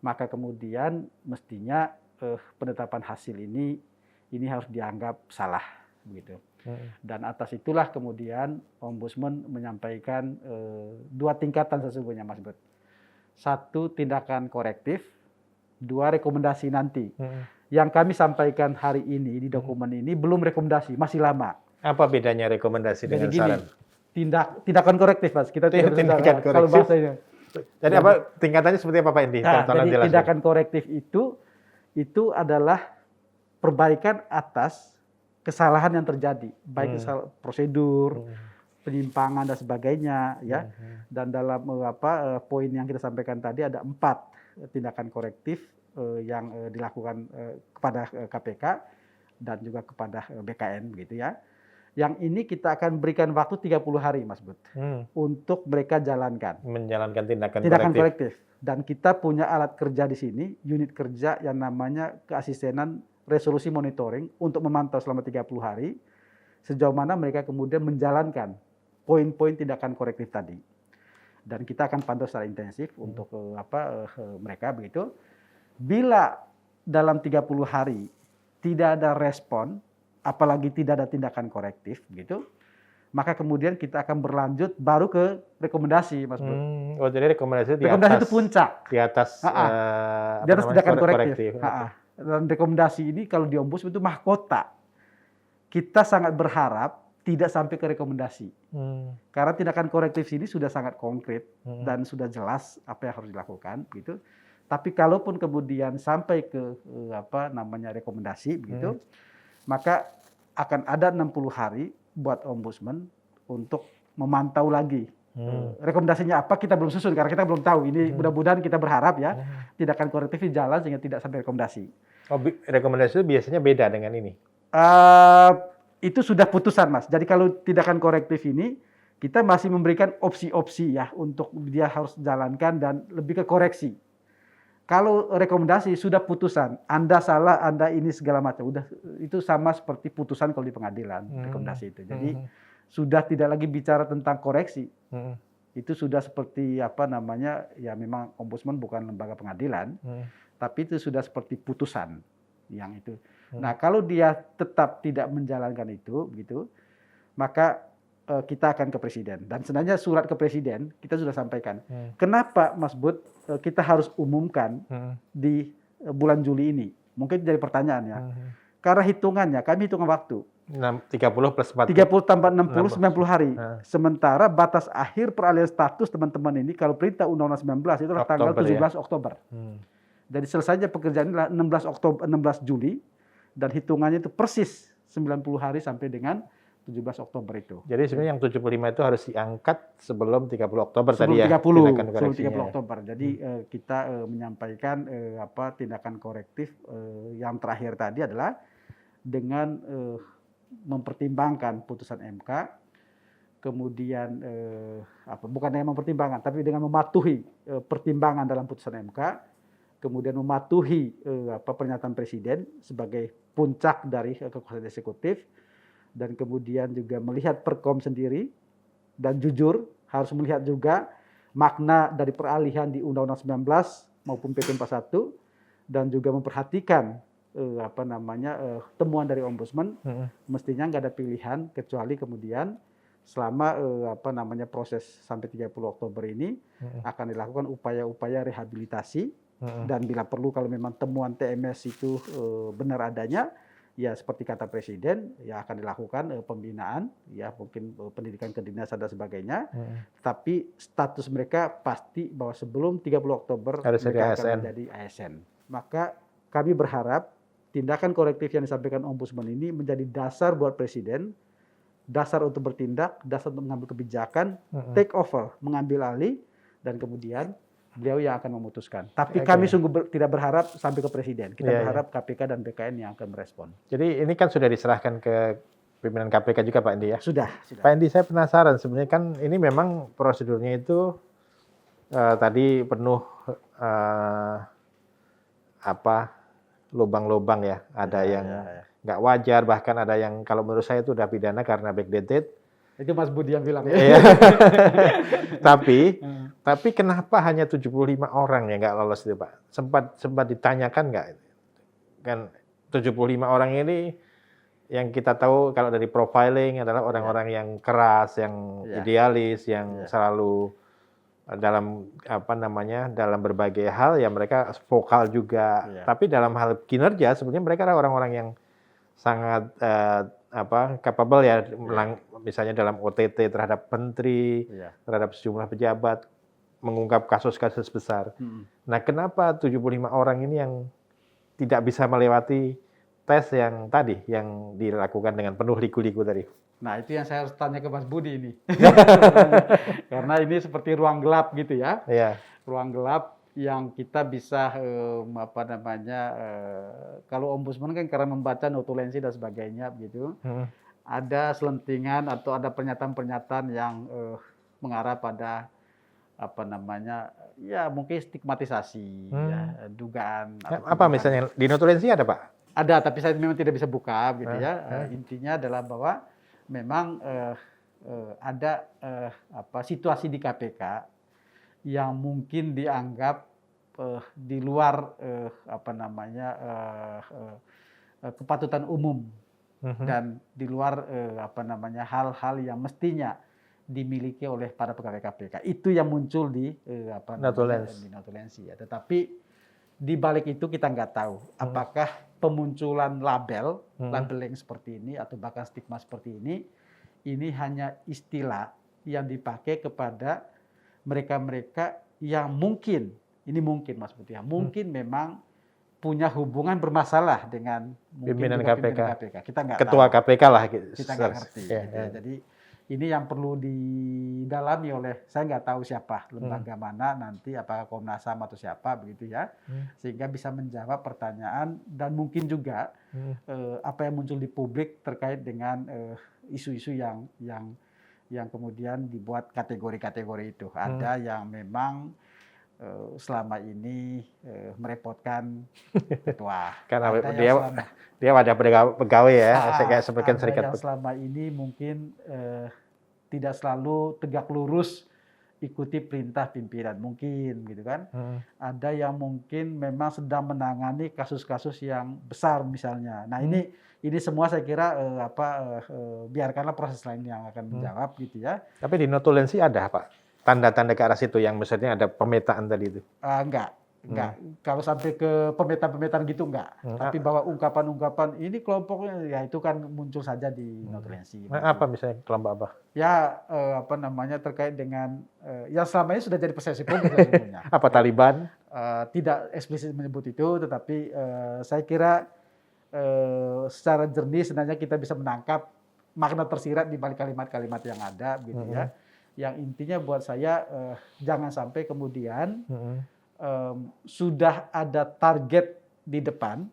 maka kemudian mestinya penetapan hasil ini harus dianggap salah begitu. Dan atas itulah kemudian Ombudsman menyampaikan dua tingkatan sesungguhnya Mas Bud. Satu, tindakan korektif, dua, rekomendasi nanti. Yang kami sampaikan hari ini di dokumen ini belum rekomendasi, masih lama. Apa bedanya rekomendasi dengan saran? Tindakan korektif, Mas. Kita tindakan korektif. Kalau bahasanya. Jadi apa tingkatannya seperti apa Pak Endi? Jadi tindakan korektif itu adalah perbaikan atas kesalahan yang terjadi, baik prosedur, penyimpangan dan sebagainya, ya. Dan dalam poin yang kita sampaikan tadi ada 4 tindakan korektif yang dilakukan kepada KPK dan juga kepada BKN, begitu ya. Yang ini kita akan berikan waktu 30 hari, Mas Bud, untuk mereka jalankan. Menjalankan tindakan korektif. Dan kita punya alat kerja di sini, unit kerja yang namanya keasistenan resolusi monitoring untuk memantau selama 30 hari sejauh mana mereka kemudian menjalankan poin-poin tindakan korektif tadi. Dan kita akan pantau secara intensif untuk mereka begitu. Bila dalam 30 hari tidak ada respon, apalagi tidak ada tindakan korektif gitu, maka kemudian kita akan berlanjut baru ke rekomendasi, Mas Bud. Oh, jadi rekomendasi itu puncak. Di atas di atas tindakan korektif. Dan rekomendasi ini kalau di Ombudsman itu mahkota. Kita sangat berharap tidak sampai ke rekomendasi. Karena tindakan korektif ini sudah sangat konkret dan sudah jelas apa yang harus dilakukan gitu. Tapi kalaupun kemudian sampai ke rekomendasi begitu, maka akan ada 60 hari buat ombudsman untuk memantau lagi. Rekomendasinya apa kita belum susun karena kita belum tahu. Ini mudah-mudahan kita berharap ya tindakan korektif jalan sehingga tidak sampai rekomendasi. Oh, rekomendasi itu biasanya beda dengan ini? Itu sudah putusan, Mas. Jadi kalau tindakan korektif ini kita masih memberikan opsi-opsi ya untuk dia harus jalankan dan lebih ke koreksi. Kalau rekomendasi sudah putusan, Anda salah, Anda ini segala macam, udah itu sama seperti putusan kalau di pengadilan rekomendasi itu. Jadi sudah tidak lagi bicara tentang koreksi. Itu sudah seperti ya memang ombudsman bukan lembaga pengadilan, tapi itu sudah seperti putusan yang itu. Nah, kalau dia tetap tidak menjalankan itu, gitu, maka kita akan ke presiden. Dan sebenarnya surat ke presiden kita sudah sampaikan. Kenapa, Mas Bud, kita harus umumkan di bulan Juli ini? Mungkin jadi pertanyaan ya. Karena hitungannya, kami hitungan waktu. 30 plus 40. 30 tambah 60, 90 hari. Sementara batas akhir peralihan status teman-teman ini, kalau perintah Undang-Undang 19 itu adalah tanggal 17 Oktober. Jadi selesainya pekerjaan ini 16 Juli, dan hitungannya itu persis 90 hari sampai dengan 17 Oktober itu. Jadi sebenarnya yang 75 itu harus diangkat sebelum 30 Oktober sebelum tadi ya. 30, sebelum 30 Oktober. Jadi kita menyampaikan tindakan korektif yang terakhir tadi adalah dengan mempertimbangkan putusan MK, kemudian bukan hanya mempertimbangkan, tapi dengan mematuhi pertimbangan dalam putusan MK, kemudian mematuhi pernyataan Presiden sebagai puncak dari kekuasaan eksekutif, dan kemudian juga melihat Perkom sendiri, dan jujur harus melihat juga makna dari peralihan di Undang-Undang 19 maupun PP 41, dan juga memperhatikan temuan dari ombudsman. Mestinya nggak ada pilihan kecuali kemudian selama proses sampai 30 Oktober ini akan dilakukan upaya-upaya rehabilitasi, dan bila perlu kalau memang temuan TMS itu benar adanya, ya seperti kata Presiden, ya akan dilakukan pembinaan, ya mungkin pendidikan kedinasan dan sebagainya. Tapi status mereka pasti bahwa sebelum 30 Oktober harus mereka ASN. akan menjadi ASN. Maka kami berharap tindakan korektif yang disampaikan ombudsman ini menjadi dasar buat Presiden, dasar untuk bertindak, dasar untuk mengambil kebijakan, take over, mengambil alih, dan kemudian beliau yang akan memutuskan. Tapi kami sungguh tidak berharap sampai ke Presiden. Kita berharap KPK dan BKN yang akan merespon. Jadi ini kan sudah diserahkan ke pimpinan KPK juga, Pak Endi ya? Sudah. Pak Endi, saya penasaran sebenarnya kan ini memang prosedurnya itu tadi penuh lubang-lubang ya. Ada yang nggak wajar, bahkan ada yang kalau menurut saya itu udah pidana karena backdated. Itu Mas Budi yang bilang. Iya. Tapi kenapa hanya 75 orang yang nggak lolos itu, Pak? Sempat ditanyakan nggak? Kan 75 orang ini yang kita tahu kalau dari profiling adalah orang-orang yang keras, yang idealis, yang selalu dalam dalam berbagai hal ya mereka vokal juga. Tapi dalam hal kinerja sebenarnya mereka adalah orang-orang yang sangat capable ya, misalnya dalam OTT terhadap menteri, terhadap sejumlah pejabat, mengungkap kasus-kasus besar. Nah, kenapa 75 orang ini yang tidak bisa melewati tes yang tadi, yang dilakukan dengan penuh liku-liku tadi? Nah, itu yang saya harus tanya ke Mas Budi ini. Karena ini seperti ruang gelap gitu ya. Ruang gelap yang kita bisa kalau ombudsman kan karena membaca notulensi dan sebagainya begitu, ada selentingan atau ada pernyataan-pernyataan yang mengarah pada ya mungkin stigmatisasi, ya, dugaan. Apa misalnya di notulensi ada, Pak? Ada, tapi saya memang tidak bisa buka gitu ya. Intinya adalah bahwa memang ada situasi di KPK yang mungkin dianggap di luar kepatutan umum, dan di luar hal-hal yang mestinya dimiliki oleh para pegawai KPK. Itu yang muncul di notulensi. Ya. Tetapi di balik itu kita nggak tahu apakah pemunculan labeling seperti ini atau bahkan stigma seperti ini hanya istilah yang dipakai kepada mereka-mereka yang mungkin ini mungkin Mas Budi, mungkin memang punya hubungan bermasalah dengan pimpinan KPK. Kita nggak Ketua tahu. KPK lah. Kita nggak ngerti. Gitu. Jadi ini yang perlu didalami oleh, saya nggak tahu siapa, lembaga mana nanti, apakah Komnas HAM atau siapa begitu ya, sehingga bisa menjawab pertanyaan dan mungkin juga apa yang muncul di publik terkait dengan isu-isu yang kemudian dibuat kategori-kategori itu. Ada yang memang selama ini merepotkan ketua. Karena dia wadah pegawai ya, kayak sebagian serikat. Yang selama ini mungkin tidak selalu tegak lurus ikuti perintah pimpinan, mungkin gitu kan. Ada yang mungkin memang sedang menangani kasus-kasus yang besar misalnya. Nah ini semua saya kira biarkanlah proses lain yang akan menjawab gitu ya. Tapi di notulensi ada Pak? Tanda-tanda ke arah situ yang misalnya ada pemetaan tadi itu? Enggak. Kalau sampai ke pemetaan gitu enggak. Tapi bahwa ungkapan-ungkapan ini kelompoknya ya itu kan muncul saja di notulensi. Apa misalnya kelompok apa? Ya terkait dengan yang selama ini sudah jadi persepsi publik sebenarnya. Apa Taliban? Tidak eksplisit menyebut itu, tetapi saya kira secara jernih sebenarnya kita bisa menangkap makna tersirat di balik kalimat-kalimat yang ada gitu ya. Yang intinya buat saya jangan sampai kemudian sudah ada target di depan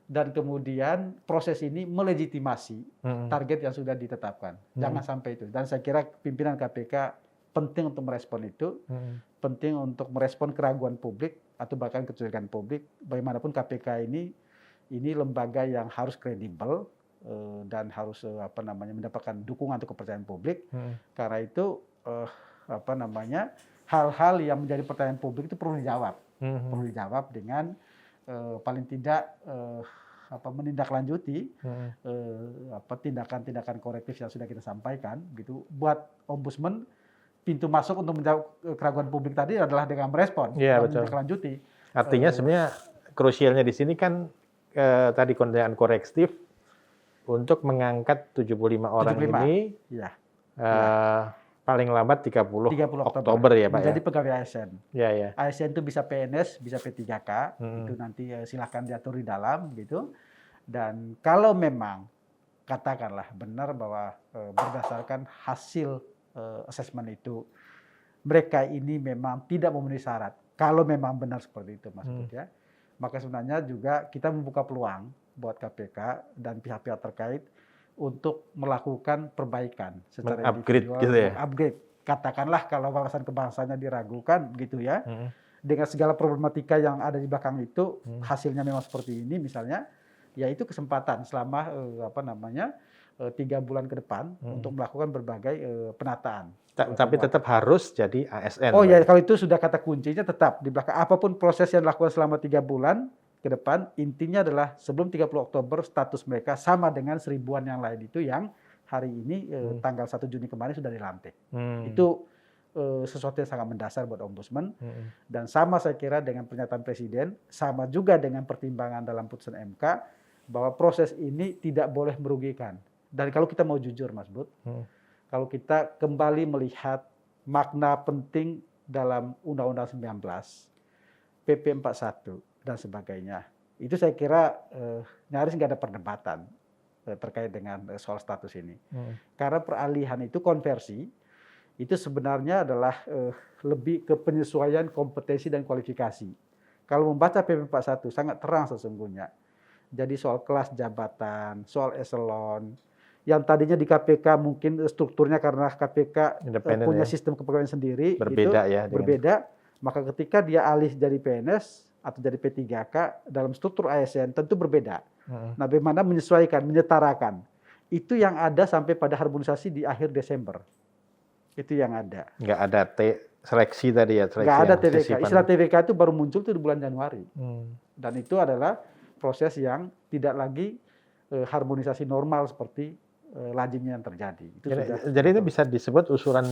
dan kemudian proses ini melegitimasi target yang sudah ditetapkan. Jangan sampai itu. Dan saya kira pimpinan KPK penting untuk merespon itu, penting untuk merespon keraguan publik atau bahkan kecurigaan publik. Bagaimanapun KPK ini lembaga yang harus kredibel dan harus mendapatkan dukungan atau kepercayaan publik. Karena itu hal-hal yang menjadi pertanyaan publik itu perlu dijawab. Perlu dijawab dengan paling tidak menindaklanjuti tindakan-tindakan korektif yang sudah kita sampaikan gitu. Buat Ombudsman, pintu masuk untuk menjawab keraguan publik tadi adalah dengan merespon dan menindaklanjuti. Artinya sebenarnya krusialnya di sini kan tadi tindakan korektif untuk mengangkat 75 orang ini paling lambat 30 Oktober ya Pak. Menjadi pegawai ASN. Ya. ASN itu bisa PNS, bisa P3K, itu nanti silahkan diatur di dalam gitu. Dan kalau memang katakanlah benar bahwa berdasarkan hasil asesmen itu mereka ini memang tidak memenuhi syarat. Kalau memang benar seperti itu Mas Bud ya. Maka sebenarnya juga kita membuka peluang buat KPK dan pihak-pihak terkait untuk melakukan perbaikan secara individual, gitu ya? upgrade. Katakanlah kalau wawasan kebangsaannya diragukan gitu ya, dengan segala problematika yang ada di belakang itu, hasilnya memang seperti ini misalnya, ya itu kesempatan selama 3 bulan ke depan untuk melakukan berbagai penataan. Tapi tetap harus jadi ASN. Oh ya, kalau itu sudah kata kuncinya tetap di belakang apapun proses yang dilakukan selama 3 bulan ke depan, intinya adalah sebelum 30 Oktober status mereka sama dengan 1000-an yang lain itu yang hari ini tanggal 1 Juni kemarin sudah dilantik. Itu sesuatu yang sangat mendasar buat Ombudsman. Dan sama saya kira dengan pernyataan Presiden, sama juga dengan pertimbangan dalam putusan MK bahwa proses ini tidak boleh merugikan. Dan kalau kita mau jujur Mas Bud, kalau kita kembali melihat makna penting dalam Undang-Undang 19, PP 41 dan sebagainya, itu saya kira nyaris nggak ada perdebatan terkait dengan soal status ini. Karena peralihan itu konversi, itu sebenarnya adalah lebih ke penyesuaian kompetensi dan kualifikasi. Kalau membaca PP 41 sangat terang sesungguhnya. Jadi soal kelas jabatan, soal eselon, yang tadinya di KPK mungkin strukturnya karena KPK punya sistem kepegawaian sendiri, berbeda gitu, ya. Berbeda. Maka ketika dia alih jadi PNS atau jadi P3K dalam struktur ASN tentu berbeda. Nah, bagaimana menyesuaikan, menyetarakan. Itu yang ada sampai pada harmonisasi di akhir Desember. Itu yang ada. Nggak ada seleksi tadi ya? Nggak ada TVK. Istilah TVK itu baru muncul itu di bulan Januari. Dan itu adalah proses yang tidak lagi harmonisasi normal seperti lazimnya yang terjadi. Jadi itu bisa disebut usulan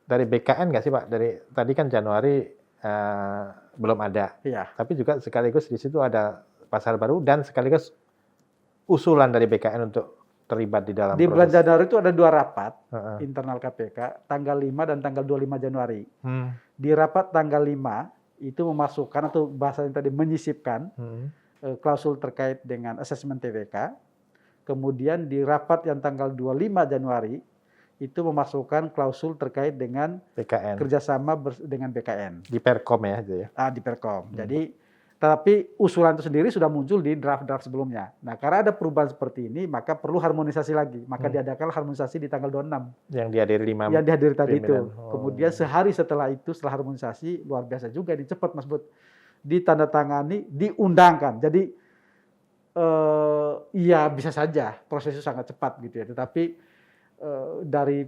dari BKN nggak sih Pak? Dari tadi kan Januari belum ada. Iya. Tapi juga sekaligus di situ ada pasal baru dan sekaligus usulan dari BKN untuk terlibat di dalam di proses. Bulan Januari itu ada 2 rapat internal KPK, tanggal 5 dan tanggal 25 Januari. Di rapat tanggal 5 itu memasukkan atau bahasanya tadi menyisipkan klausul terkait dengan asesmen TWK. Kemudian di rapat yang tanggal 25 Januari itu memasukkan klausul terkait dengan BKN. Kerjasama dengan BKN. Di Perkom ya itu ya. Di Perkom. Jadi tapi usulan itu sendiri sudah muncul di draft-draft sebelumnya. Nah, karena ada perubahan seperti ini, maka perlu harmonisasi lagi. Maka diadakan harmonisasi di tanggal 26. Yang dihadiri 5. Yang dihadiri tadi itu. Kemudian sehari setelah itu, setelah harmonisasi, luar biasa juga, ini cepat Mas Bud. Ditandatangani, diundangkan. Jadi, ya bisa saja proses itu sangat cepat gitu ya. Tetapi dari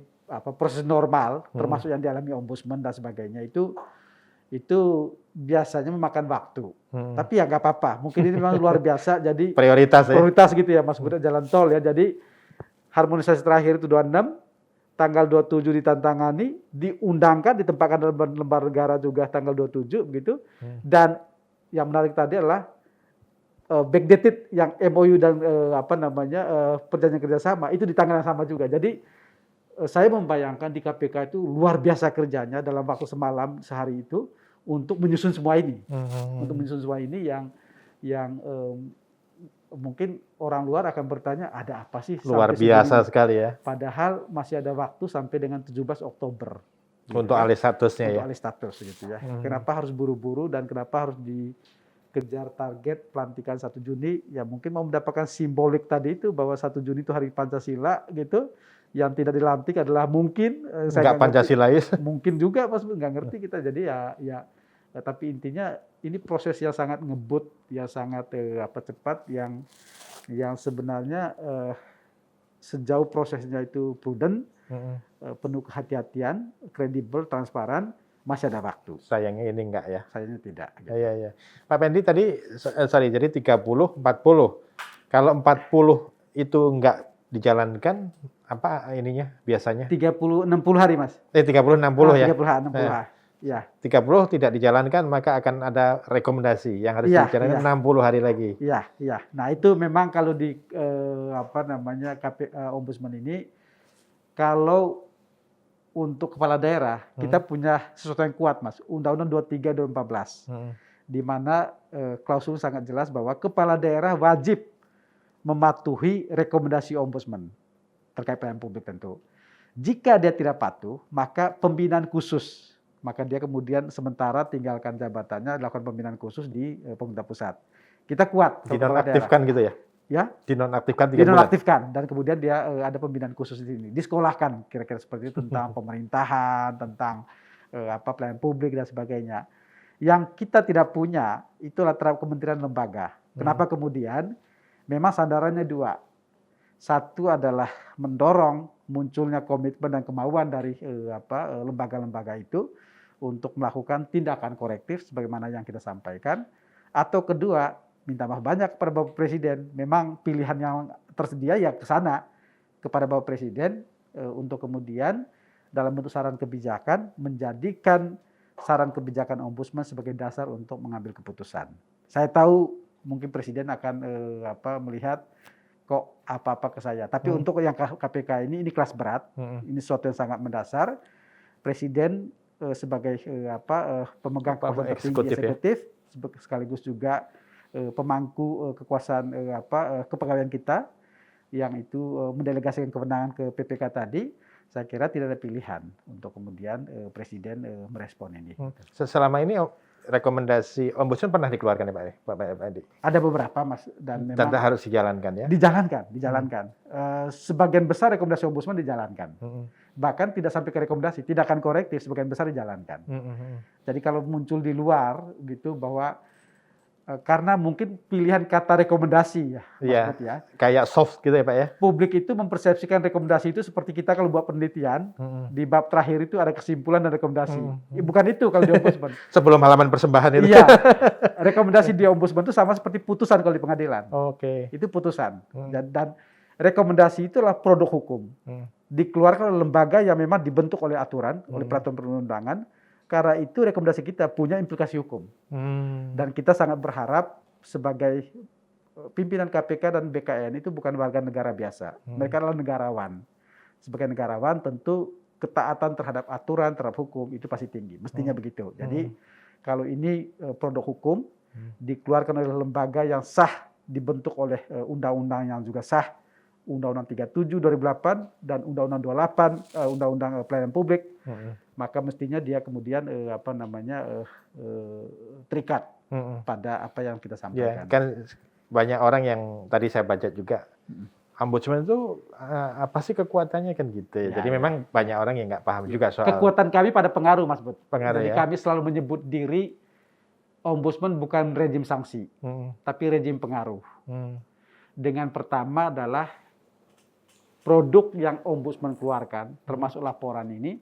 proses normal, termasuk yang dialami ombudsman dan sebagainya, itu biasanya memakan waktu. Tapi ya nggak apa-apa. Mungkin ini memang luar biasa. Jadi prioritas gitu ya Mas Bud, jalan tol ya. Jadi harmonisasi terakhir itu 26, tanggal 27 ditantangani, diundangkan, ditempatkan dalam lembar negara juga tanggal 27 begitu. Dan yang menarik tadi adalah backdated yang MOU dan perjanjian kerjasama itu di tanggal yang sama juga. Jadi saya membayangkan di KPK itu luar biasa kerjanya dalam waktu semalam sehari itu untuk menyusun semua ini, untuk menyusun semua ini yang mungkin orang luar akan bertanya ada apa sih? Luar biasa sekali ya. Padahal masih ada waktu sampai dengan 17 Oktober. Untuk alih statusnya ya. Untuk alih status gitu ya. Kenapa harus buru-buru dan kenapa harus dikejar target pelantikan 1 Juni? Ya mungkin mau mendapatkan simbolik tadi itu bahwa 1 Juni itu hari Pancasila gitu. Yang tidak dilantik adalah mungkin nggak Pancasilais. Mungkin juga Mas, nggak ngerti kita. Jadi ya tapi intinya ini proses yang sangat ngebut, yang sangat cepat, yang sebenarnya sejauh prosesnya itu prudent, penuh kehati-hatian, kredibel, transparan, masih ada waktu. Sayangnya ini enggak ya? Sayangnya tidak. Gitu. Ya. Pak Pendi tadi, jadi 30, 40. Kalau 40 itu enggak dijalankan, apa ininya biasanya? 60 hari Mas. 30-60 ya? 30 ya. 30 tidak dijalankan, maka akan ada rekomendasi yang harus dijalankan 60 hari lagi. Iya. Nah itu memang kalau di Ombudsman ini, kalau untuk kepala daerah, kita punya sesuatu yang kuat Mas. Undang-Undang 23 2014. Di mana klausul sangat jelas bahwa kepala daerah wajib mematuhi rekomendasi Ombudsman terkait pelayanan publik tentu. Jika dia tidak patuh, maka pembinaan khusus. Maka dia kemudian sementara tinggalkan jabatannya, lakukan pembinaan khusus di pemerintah pusat. Kita kuat. Dinonaktifkan gitu ya? Ya. Dinonaktifkan 3 bulan? Dinonaktifkan. Dan kemudian dia ada pembinaan khusus di sini. Disekolahkan kira-kira seperti itu tentang pemerintahan, tentang pelayanan publik dan sebagainya. Yang kita tidak punya, itulah terhadap kementerian lembaga. Kenapa kemudian? Memang sandarannya 2. Satu adalah mendorong munculnya komitmen dan kemauan dari lembaga-lembaga itu untuk melakukan tindakan korektif sebagaimana yang kita sampaikan. Atau kedua, minta maaf banyak kepada Bapak Presiden. Memang pilihan yang tersedia ya ke sana kepada Bapak Presiden untuk kemudian dalam bentuk saran kebijakan menjadikan saran kebijakan Ombudsman sebagai dasar untuk mengambil keputusan. Saya tahu mungkin Presiden akan melihat kok apa-apa ke saya. Tapi untuk yang KPK ini kelas berat, ini sesuatu yang sangat mendasar. Presiden sebagai pemegang kekuasaan tertinggi eksekutif, sekaligus juga pemangku kekuasaan kepegawaian kita, yang itu mendelegasikan kewenangan ke PPK tadi, saya kira tidak ada pilihan untuk kemudian Presiden merespon ini. Selama ini rekomendasi Ombudsman pernah dikeluarkan ya Pak Edi? Ada beberapa Mas, dan memang harus dijalankan ya? Dijalankan. Sebagian besar rekomendasi Ombudsman dijalankan. Bahkan tidak sampai ke rekomendasi, tindakan korektif sebagian besar dijalankan. Jadi kalau muncul di luar gitu bahwa karena mungkin pilihan kata rekomendasi ya, Mas Bud ya. Kayak soft gitu ya Pak ya? Publik itu mempersepsikan rekomendasi itu seperti kita kalau buat penelitian, di bab terakhir itu ada kesimpulan dan rekomendasi. Bukan itu kalau di Ombudsman. Sebelum halaman persembahan itu? Iya, rekomendasi di Ombudsman itu sama seperti putusan kalau di pengadilan. Itu putusan. Dan rekomendasi itulah produk hukum. Dikeluarkan oleh lembaga yang memang dibentuk oleh aturan, oleh peraturan perundang-undangan. Karena itu rekomendasi kita punya implikasi hukum. Dan kita sangat berharap sebagai pimpinan KPK dan BKN itu bukan warga negara biasa. Mereka adalah negarawan. Sebagai negarawan tentu ketaatan terhadap aturan, terhadap hukum itu pasti tinggi. Mestinya begitu. Jadi kalau ini produk hukum dikeluarkan oleh lembaga yang sah, dibentuk oleh undang-undang yang juga sah, Undang-Undang 37 2008 dan Undang-Undang 28 Undang-Undang Pelayanan Publik, maka mestinya dia kemudian terikat pada apa yang kita sampaikan. Ya, kan banyak orang yang tadi saya baca juga, ombudsman itu apa sih kekuatannya kan gitu ya. Jadi memang banyak orang yang nggak paham juga soal kekuatan kami pada pengaruh, Mas Bud. Pengaruh, jadi kami selalu menyebut diri ombudsman bukan rejim sanksi, tapi rejim pengaruh. Dengan pertama adalah produk yang ombudsman keluarkan, termasuk laporan ini,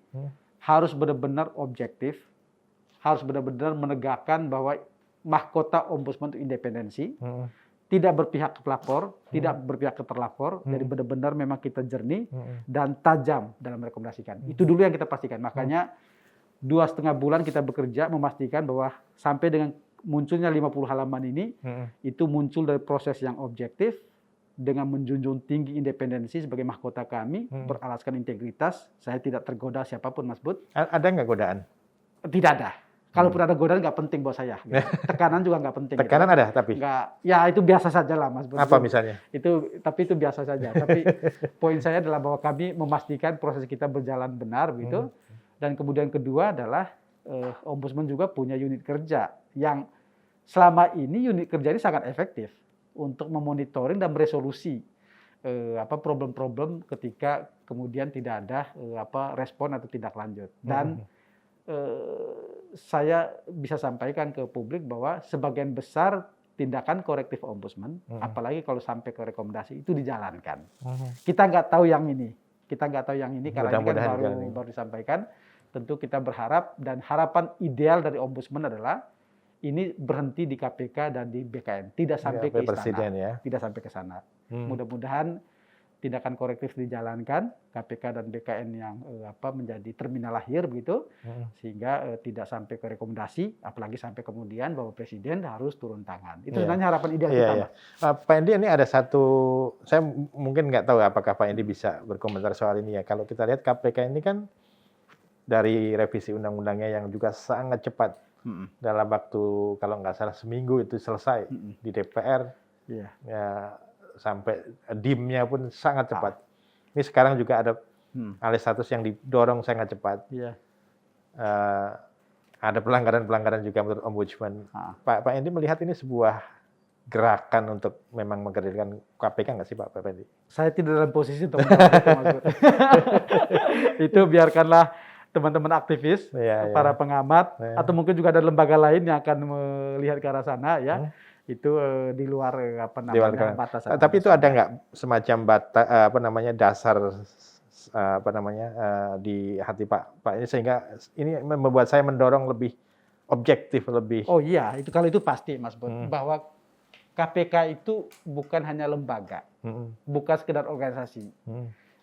harus benar-benar objektif, harus benar-benar menegakkan bahwa mahkota ombudsman itu independensi, tidak berpihak ke pelapor, tidak berpihak ke terlapor, jadi benar-benar memang kita jernih dan tajam dalam merekomendasikan. Itu dulu yang kita pastikan. Makanya 2,5 bulan kita bekerja memastikan bahwa sampai dengan munculnya 50 halaman ini, itu muncul dari proses yang objektif, dengan menjunjung tinggi independensi sebagai mahkota kami, beralaskan integritas. Saya tidak tergoda siapapun, Mas Bud. Ada nggak godaan? Tidak ada. Kalaupun ada godaan nggak penting buat saya. Gitu. Tekanan juga nggak penting. Tekanan gitu. ada tapi? Nggak, ya itu biasa saja lah, Mas Bud. Apa misalnya? Tapi itu biasa saja. Tapi poin saya adalah bahwa kami memastikan proses kita berjalan benar, gitu. Dan kemudian kedua adalah ombudsman juga punya unit kerja yang selama ini unit kerja ini sangat efektif untuk memonitoring dan meresolusi problem-problem ketika kemudian tidak ada respon atau tindak lanjut. Dan saya bisa sampaikan ke publik bahwa sebagian besar tindakan korektif ombudsman, apalagi kalau sampai ke rekomendasi, itu dijalankan. Kita nggak tahu yang ini, karena ini kan baru disampaikan. Tentu kita berharap, dan harapan ideal dari ombudsman adalah ini berhenti di KPK dan di BKN, tidak sampai ke istana, tidak sampai ke sana. Mudah-mudahan tindakan korektif dijalankan, KPK dan BKN yang menjadi terminal akhir begitu, sehingga tidak sampai ke rekomendasi, apalagi sampai kemudian bahwa Presiden harus turun tangan. Itu sebenarnya harapan ideal kita. Pak Endi, ini ada satu, saya mungkin nggak tahu apakah Pak Endi bisa berkomentar soal ini ya. Kalau kita lihat KPK ini kan dari revisi undang-undangnya yang juga sangat cepat. Dalam waktu kalau nggak salah seminggu itu selesai di DPR, ya sampai DIM-nya pun sangat cepat. Ini sekarang juga ada alih status yang didorong sangat cepat. Ada pelanggaran-pelanggaran juga menurut ombudsman. Pak Endi melihat ini sebuah gerakan untuk memang menghadirkan KPK nggak sih Pak Endi? Saya tidak dalam posisi untuk menjawab itu, Mas Bud. Itu biarkanlah teman-teman aktivis, para pengamat, atau mungkin juga ada lembaga lain yang akan melihat ke arah sana, ya. Itu di luar batasan. Tapi itu ada nggak semacam dasar di hati Pak ini, sehingga ini membuat saya mendorong lebih objektif, lebih. Oh iya, itu kalau itu pasti, Mas Bud, bahwa KPK itu bukan hanya lembaga, bukan sekedar organisasi.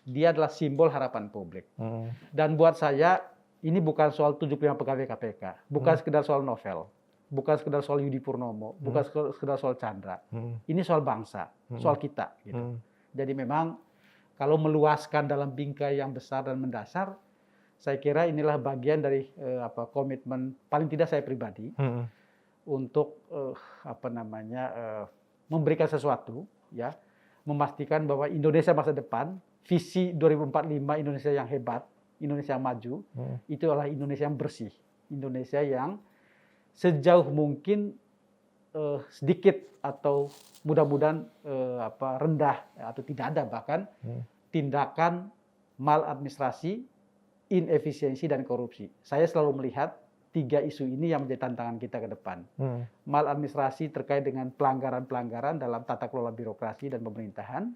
Dia adalah simbol harapan publik. Dan buat saya, ini bukan soal 75 pegawai KPK, bukan sekedar soal novel, bukan sekedar soal Yudi Purnomo, bukan sekedar soal Chandra. Ini soal bangsa, soal kita. Gitu. Jadi memang kalau meluaskan dalam bingkai yang besar dan mendasar, saya kira inilah bagian dari komitmen paling tidak saya pribadi untuk memberikan sesuatu, ya, memastikan bahwa Indonesia masa depan, visi 2045 Indonesia yang hebat, Indonesia yang maju, itu adalah Indonesia yang bersih, Indonesia yang sejauh mungkin sedikit atau mudah-mudahan rendah atau tidak ada bahkan tindakan maladministrasi, inefisiensi dan korupsi. Saya selalu melihat 3 isu ini yang menjadi tantangan kita ke depan. Maladministrasi terkait dengan pelanggaran-pelanggaran dalam tata kelola birokrasi dan pemerintahan,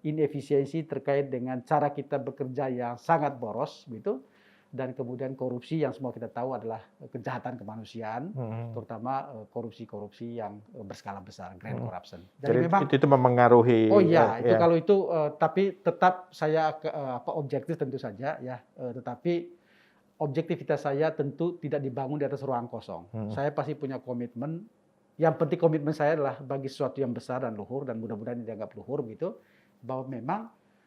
inefisiensi terkait dengan cara kita bekerja yang sangat boros, gitu, dan kemudian korupsi yang semua kita tahu adalah kejahatan kemanusiaan, terutama korupsi-korupsi yang berskala besar, grand corruption. Jadi memang itu memengaruhi. Oh iya, itu kalau itu, tapi tetap saya objektif tentu saja, ya, tetapi objektivitas saya tentu tidak dibangun di atas ruang kosong. Saya pasti punya komitmen. Yang penting komitmen saya adalah bagi sesuatu yang besar dan luhur, dan mudah-mudahan dianggap luhur, gitu, bahwa memang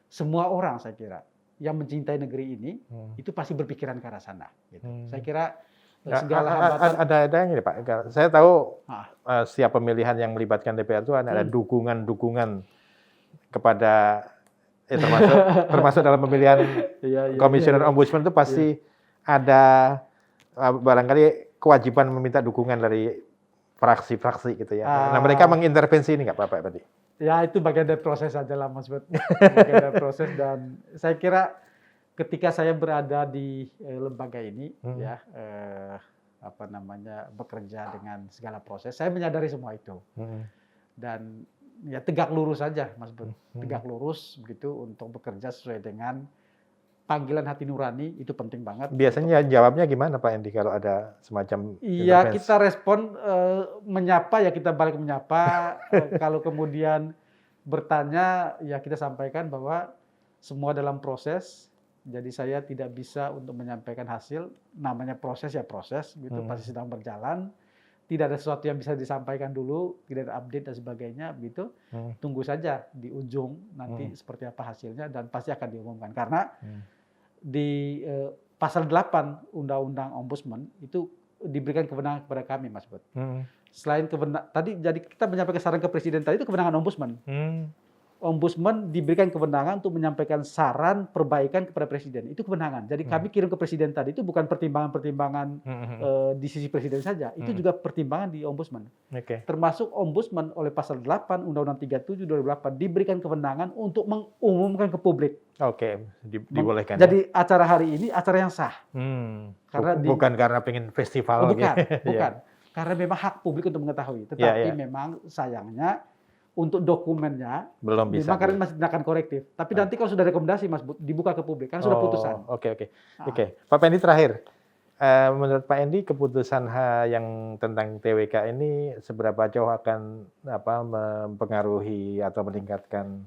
semua orang, saya kira, yang mencintai negeri ini itu pasti berpikiran ke arah sana. Gitu. Saya kira segala hambatan. Ada yang ini Pak. Saya tahu setiap pemilihan yang melibatkan DPR itu ada dukungan-dukungan kepada termasuk dalam pemilihan komisioner ombudsman itu pasti ada barangkali kewajiban meminta dukungan dari fraksi-fraksi gitu ya. Nah mereka mengintervensi ini nggak Pak tadi? Ya itu bagian dari proses saja lah Mas Bud. Bagian dari proses, dan saya kira ketika saya berada di lembaga ini bekerja dengan segala proses, saya menyadari semua itu. Dan ya tegak lurus saja Mas Bud. Tegak lurus begitu untuk bekerja sesuai dengan panggilan hati nurani, itu penting banget. Biasanya jawabnya gimana Pak Endi kalau ada semacam iya, kita respon menyapa ya kita balik menyapa. Kalau kemudian bertanya ya kita sampaikan bahwa semua dalam proses. Jadi saya tidak bisa untuk menyampaikan hasil, namanya proses ya proses, gitu pasti sedang berjalan. Tidak ada sesuatu yang bisa disampaikan dulu, tidak ada update dan sebagainya, begitu. Tunggu saja di ujung nanti seperti apa hasilnya dan pasti akan diumumkan. Karena di pasal 8 Undang-Undang Ombudsman itu diberikan kewenangan kepada kami, Mas Bud. Selain kewenangan tadi, jadi kita menyampaikan saran ke Presiden tadi itu kewenangan Ombudsman. Ombudsman diberikan kewenangan untuk menyampaikan saran perbaikan kepada Presiden. Itu kewenangan. Jadi kami kirim ke Presiden tadi itu bukan pertimbangan-pertimbangan di sisi Presiden saja. Itu juga pertimbangan di Ombudsman. Termasuk Ombudsman oleh pasal 8 Undang-Undang 37 2008 diberikan kewenangan untuk mengumumkan ke publik. Dibolehkan. Jadi acara hari ini acara yang sah. Karena bukan karena pengen festival. Bukan. Karena memang hak publik untuk mengetahui. Tetapi memang sayangnya untuk dokumennya belum bisa. Makanya masih tindakan korektif. Tapi nanti kalau sudah rekomendasi Mas dibuka ke publik kan sudah putusan. Oke. Pak Endi terakhir. Menurut Pak Endi keputusan yang tentang TWK ini seberapa jauh akan mempengaruhi atau meningkatkan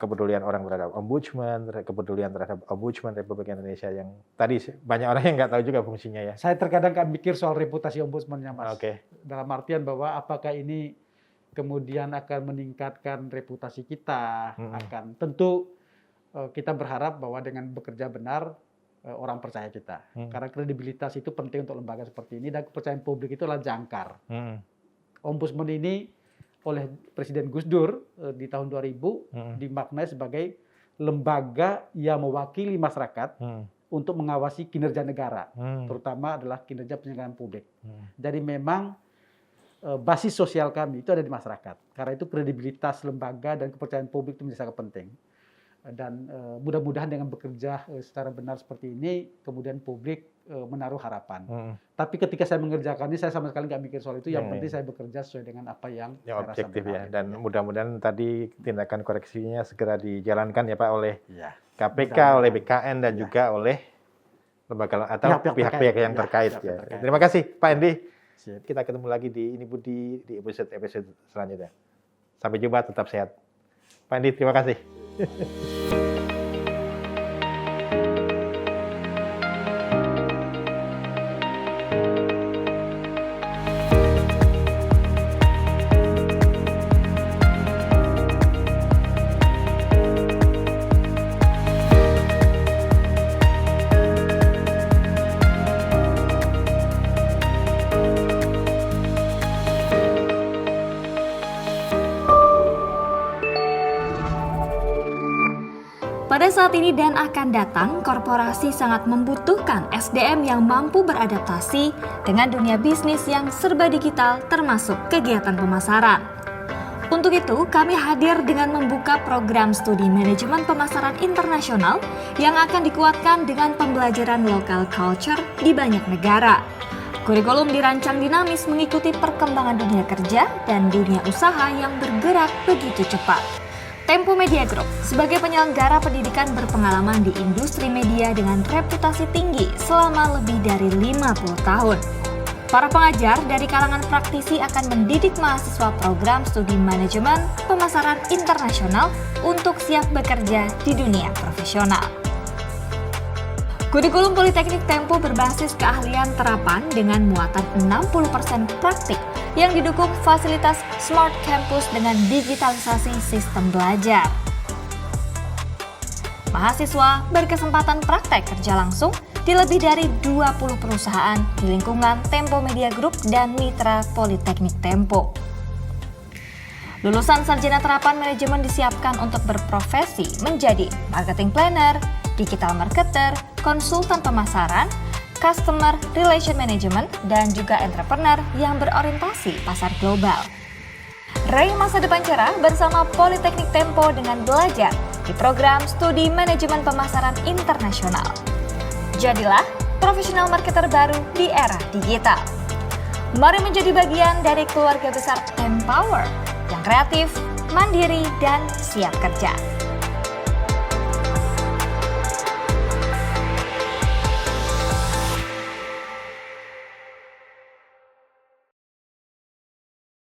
kepedulian orang terhadap ombudsman, kepedulian terhadap ombudsman Republik Indonesia yang tadi banyak orang yang nggak tahu juga fungsinya ya. Saya terkadang kan mikir soal reputasi ombudsman-nya Mas. Dalam artian bahwa apakah ini kemudian akan meningkatkan reputasi kita, akan tentu kita berharap bahwa dengan bekerja benar orang percaya kita. Karena kredibilitas itu penting untuk lembaga seperti ini dan kepercayaan publik itu adalah jangkar. Ombudsman ini oleh Presiden Gus Dur di tahun 2000 dimaknai sebagai lembaga yang mewakili masyarakat untuk mengawasi kinerja negara, terutama adalah kinerja penyelenggaraan publik. Jadi memang basis sosial kami itu ada di masyarakat. Karena itu kredibilitas lembaga dan kepercayaan publik itu menjadi sangat penting. Dan mudah-mudahan dengan bekerja secara benar seperti ini, kemudian publik menaruh harapan. Tapi ketika saya mengerjakan ini, saya sama sekali nggak mikir soal itu. Yang penting saya bekerja sesuai dengan apa yang saya objektif rasa benar. Dan mudah-mudahan tadi tindakan koreksinya segera dijalankan ya Pak oleh KPK, oleh BKN dan juga oleh lembaga atau pihak-pihak yang terkait. Terima kasih Pak Endi. Kita ketemu lagi di episode selanjutnya. Sampai jumpa, tetap sehat. Pak Endi, terima kasih. Pada saat ini dan akan datang, korporasi sangat membutuhkan SDM yang mampu beradaptasi dengan dunia bisnis yang serba digital termasuk kegiatan pemasaran. Untuk itu, kami hadir dengan membuka program studi manajemen pemasaran internasional yang akan dikuatkan dengan pembelajaran local culture di banyak negara. Kurikulum dirancang dinamis mengikuti perkembangan dunia kerja dan dunia usaha yang bergerak begitu cepat. Tempo Media Group sebagai penyelenggara pendidikan berpengalaman di industri media dengan reputasi tinggi selama lebih dari 50 tahun. Para pengajar dari kalangan praktisi akan mendidik mahasiswa program studi manajemen pemasaran internasional untuk siap bekerja di dunia profesional. Kurikulum Politeknik Tempo berbasis keahlian terapan dengan muatan 60% praktik yang didukung fasilitas Smart Campus dengan digitalisasi sistem belajar. Mahasiswa berkesempatan praktek kerja langsung di lebih dari 20 perusahaan di lingkungan Tempo Media Group dan Mitra Politeknik Tempo. Lulusan sarjana terapan manajemen disiapkan untuk berprofesi menjadi marketing planner, digital marketer, konsultan pemasaran, customer relation management, dan juga entrepreneur yang berorientasi pasar global. Raih masa depan cerah bersama Politeknik Tempo dengan belajar di program studi manajemen pemasaran internasional. Jadilah profesional marketer baru di era digital. Mari menjadi bagian dari keluarga besar Tempower yang kreatif, mandiri, dan siap kerja.